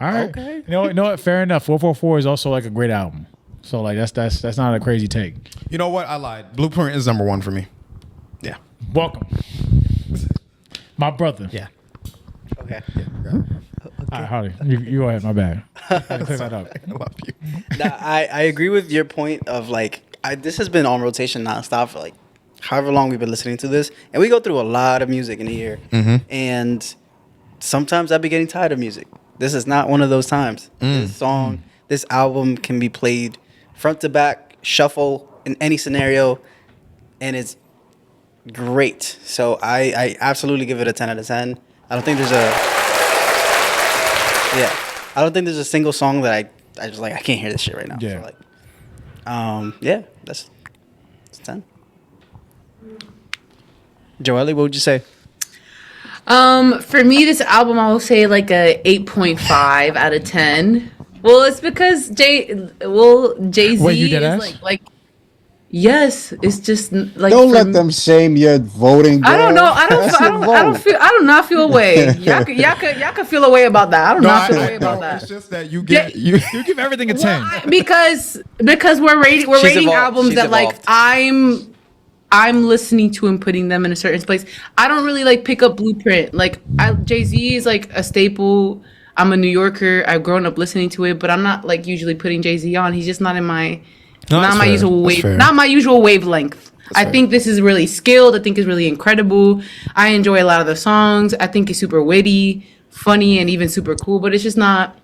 All right. Okay. You know what? Fair enough. 444 is also a great album. So that's not a crazy take. You know what? I lied. Blueprint is number 1 for me. Yeah. Welcome, my brother. Yeah. Okay. All right, Harley, you go ahead. My bad. I had to clear that up. I love you. Nah, I agree with your point of this has been on rotation nonstop for however long we've been listening to this, and we go through a lot of music in a year, and sometimes I be getting tired of music. This is not one of those times. This album can be played front to back, shuffle in any scenario, and it's great. So I absolutely give it a 10 out of 10. I don't think there's a single song that I just I can't hear this shit right now. Yeah. So that's 10. Joelle, what would you say? For me, this album, I will say a 8.5 out of 10. Well, it's because Jay-Z Wait, you dead is ass? yes, it's just Don't for let me- them shame your voting. I don't know. girl. That's your vote. I do not feel a way. Y'all could feel a way about that. I do not feel a way about that. It's just that you get you. You give everything a 10. Because we're rating She's rating evolved. albums She's that evolved. I'm listening to and putting them in a certain place. I don't really pick up Blueprint. Jay-Z is a staple. I'm a New Yorker. I've grown up listening to it, but I'm not usually putting Jay-Z on. He's just not in my No, that's fair. usual That's wave, fair. not my usual wavelength. I fair. think this is really skilled. I think it's really incredible. I enjoy a lot of the songs. I think it's super witty, funny, and even super cool. But it's just not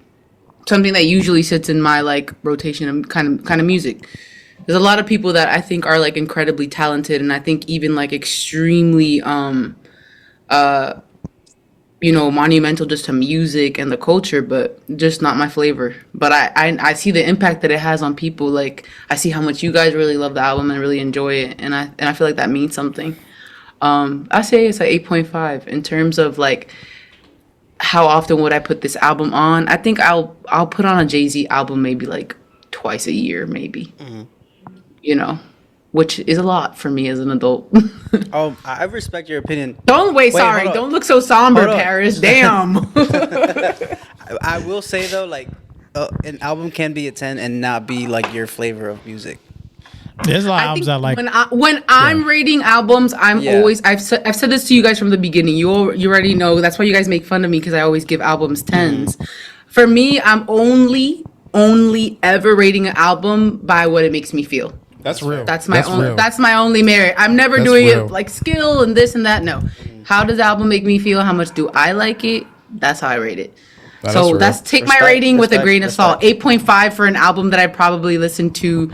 something that usually sits in my rotation of kind of music. There's a lot of people that I think are incredibly talented, and I think even extremely monumental just to music and the culture, but just not my flavor. But I see the impact that it has on people. I see how much you guys really love the album and really enjoy it, and I feel like that means something. I say it's 8.5 in terms of how often would I put this album on. I think I'll put on a Jay-Z album maybe twice a year, maybe. You know, which is a lot for me as an adult. Oh, I respect your opinion. Don't wait, sorry. hold on. Don't look so somber, Hold on. Paris. Damn. I will say though, like an album can be a 10 and not be like your flavor of music. There's a lot of I albums think I like. when I'm rating albums, I'm Yeah. always I've said this to you guys from the beginning. You already know that's why you guys make fun of me because I always give albums 10s. For me, I'm only ever rating an album by what it makes me feel. That's real. That's my only. real. That's my only merit. I'm never That's doing real. it like skill and this and that. No. How does the album make me feel? How much do I like it? That's how I rate it. That's So real. that's take my Respect, rating with a respect, grain of salt. respect. 8.5 for an album that I probably listened to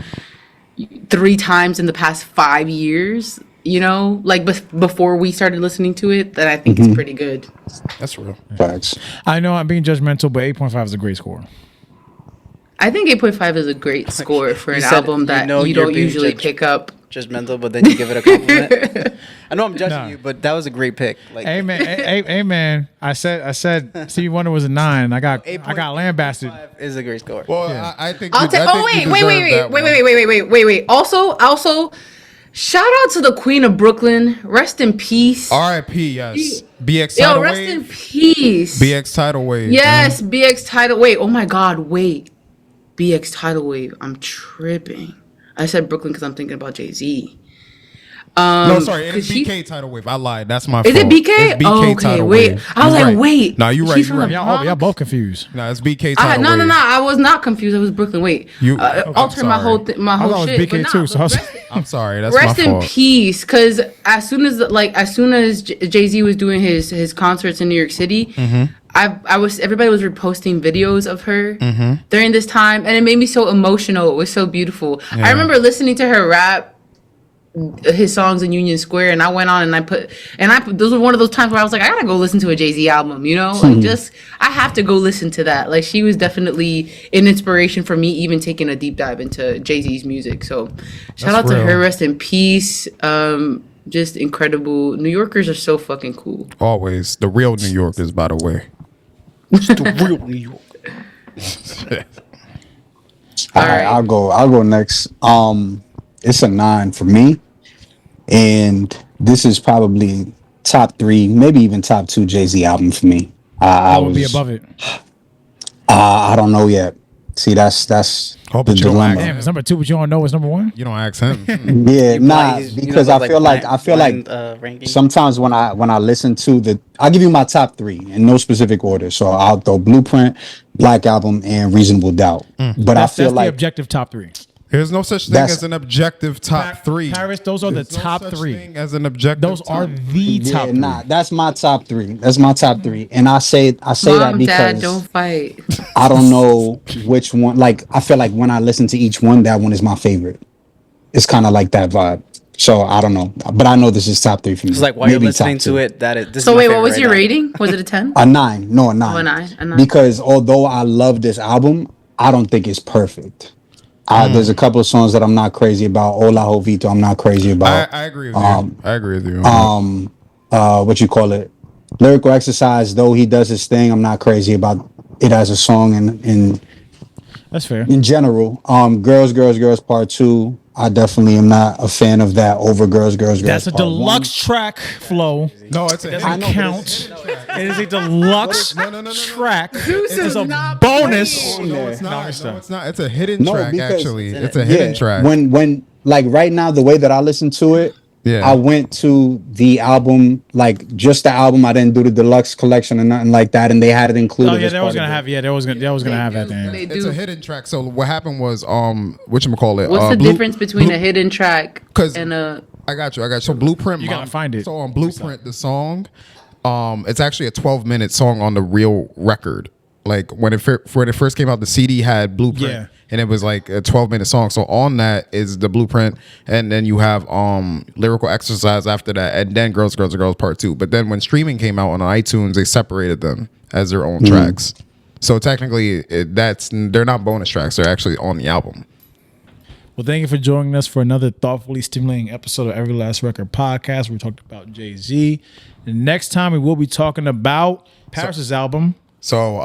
3 times in the past 5 years. You know, like before we started listening to it, that I think is pretty good. That's real. Facts. I know I'm being judgmental, but 8.5 is a great score. I think 8.5 is a great score for an said album that you you're don't being usually judged- pick up. Judgmental, but then you give it a compliment. I know I'm judging Nah. you, but that was a great pick. Like, Hey man, hey man. I said Stevie Wonder was a 9. I got lambasted. 8.5 is a great score. Well, Yeah. I think. I'll you- take. I Oh think you wait, deserve that one. wait. Also, shout out to the Queen of Brooklyn. Rest in peace. R.I.P. Yes. BX Yo, Tidal rest in Wave. peace. BX Tidal Wave. Yes, BX Tidal. Wait, oh my God, wait. BX Tidal Wave. I'm tripping. I said Brooklyn because I'm thinking about Jay-Z. No, sorry, it 'cause is she- BK Tidal Wave. I lied. That's my Is fault. it BK? It's BK Oh, okay, Tidal wait. Wave. I was You're like, right. wait. No, you're right. She's You're from the right. Y'all both confused. No, it's BK Tidal No, Wave. I was not confused. It was Brooklyn. Wait, You- alter I'm my sorry. my I whole thought it was shit. BK but too, nah, so I was- I'm sorry. That's rest my in fault. peace, because as soon as Jay-Z was doing his concerts in New York City, everybody was reposting videos of her during this time, and it made me so emotional. It was so beautiful. I remember listening to her rap his songs in Union Square, and I went on and I put those were one of those times where I was like, I gotta go listen to a Jay-Z album, you know, like I have to go listen to that. Like, she was definitely an inspiration for me, even taking a deep dive into Jay-Z's music. So shout out to real. her, rest in peace. Just incredible. New Yorkers are so fucking cool. Always. The real New Yorkers, by the way. the real New York. All right. right, I'll go next. It's a 9 for me, and this is probably top 3, maybe even top 2 Jay-Z album for me. I would be above it. I don't know yet. See, that's Oh, the but you don't dilemma. Damn, it's number 2, but you don't know it's number 1. You don't ask him. Yeah, nah, You know because those, I feel like ranking. sometimes when I listen to I'll give you my top 3 in no specific order. So I'll throw Blueprint, Black Album, and Reasonable Doubt. But I feel That's the like objective top 3. There's no such thing That's- as an objective top 3. Paris, those are There's the no top such 3. thing as an objective. Those are top. the top 3. that's my top 3. That's my top 3, and I say that Mom, because Dad, don't fight. I don't know which one. Like, I feel like when I listen to each one, that one is my favorite. It's kind of like that vibe. So I don't know, but I know this is top 3 for me. It's like while you're Maybe listening top 2. to it, this So is my wait, what favorite was right your now. rating? Was it a 10? A 9, no, a 9. Oh, a 9, a 9. Because although I love this album, I don't think it's perfect. There's a couple of songs that I'm not crazy about. Ola Jovito, I'm not crazy about. I agree with you. I agree with you. What you call it? Lyrical Exercise, though he does his thing, I'm not crazy about it as a song in That's fair. general. Girls Part 2, I definitely am not a fan of that over Girls That's a Part 1. deluxe track flow. no, it's a Doesn't know, but count. It is a deluxe No. track. is It's a not bonus. No, it's not. it's No, not. it's not. It's a hidden No, track. because- Actually, it's a hidden track. When like right now, the way that I listen to it, Yeah. I went to the album, like just the album. I didn't do the deluxe collection or nothing like that, and they had it included. Oh yeah, as that part was gonna of it. have. Yeah, that was gonna have that thing. They It's do. a hidden track. So what happened was, whatchamacallit? What's the difference between a hidden track 'cause- and a? I got you. So Blueprint. You gotta find it. So on Blueprint, the song, it's actually a 12-minute song on the real record. Like when it first came out, the CD had Blueprint, Yeah. and it was like a 12-minute song. So on that is the Blueprint, and then you have Lyrical Exercise after that, and then Girls Part 2. But then when streaming came out on iTunes, they separated them as their own tracks. So technically, they're not bonus tracks; they're actually on the album. Well, thank you for joining us for another thoughtfully stimulating episode of Every Last Record podcast. We talked about Jay-Z. The next time we will be talking about Paris's album. So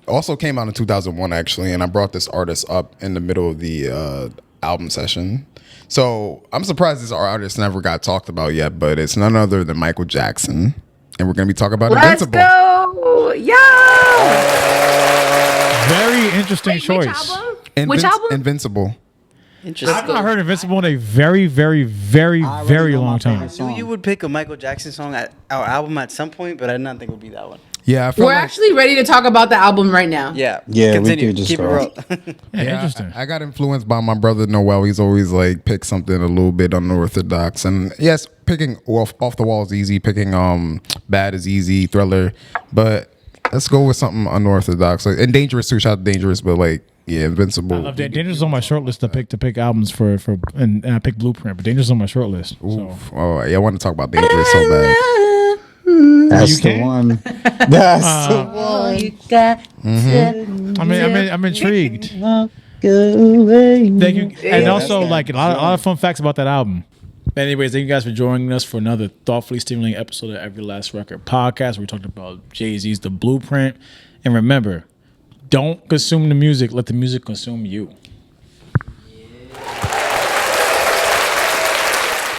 also came out in 2001 actually, and I brought this artist up in the middle of the album session. So I'm surprised this artist never got talked about yet, but it's none other than Michael Jackson, and we're gonna be talking about Let's Invincible. go! Yeah. Very interesting Which choice. album? Which album? Invincible. Interesting. I've not heard Invincible in a very, very, very, I already very know my long time. favorite I song. knew you would pick a Michael Jackson song at our album at some point, but I did not think it would be that one. Yeah, I feel We're like, actually ready to talk about the album right now. Yeah. Yeah, we Continue. could just Keep it go. real. Yeah, yeah, interesting. I got influenced by my brother Noel. He's always like pick something a little bit unorthodox, and yes, picking off the wall is easy. Picking Bad is easy. Thriller, but let's go with something unorthodox. Like, and Dangerous too. Shout out to Dangerous, but like yeah, Invincible. Dangerous is on my short list to pick albums for and I picked Blueprint, but Dangerous is on my short list. So. Oof. Oh yeah, I want to talk about Dangerous so bad. That's You the can? one. That's the one. I'm intrigued. Thank you. And also, like a lot of fun facts about that album. But anyways, thank you guys for joining us for another thoughtfully stimulating episode of Every Last Record podcast. Where we talked about Jay-Z's The Blueprint. And remember, don't consume the music. Let the music consume you.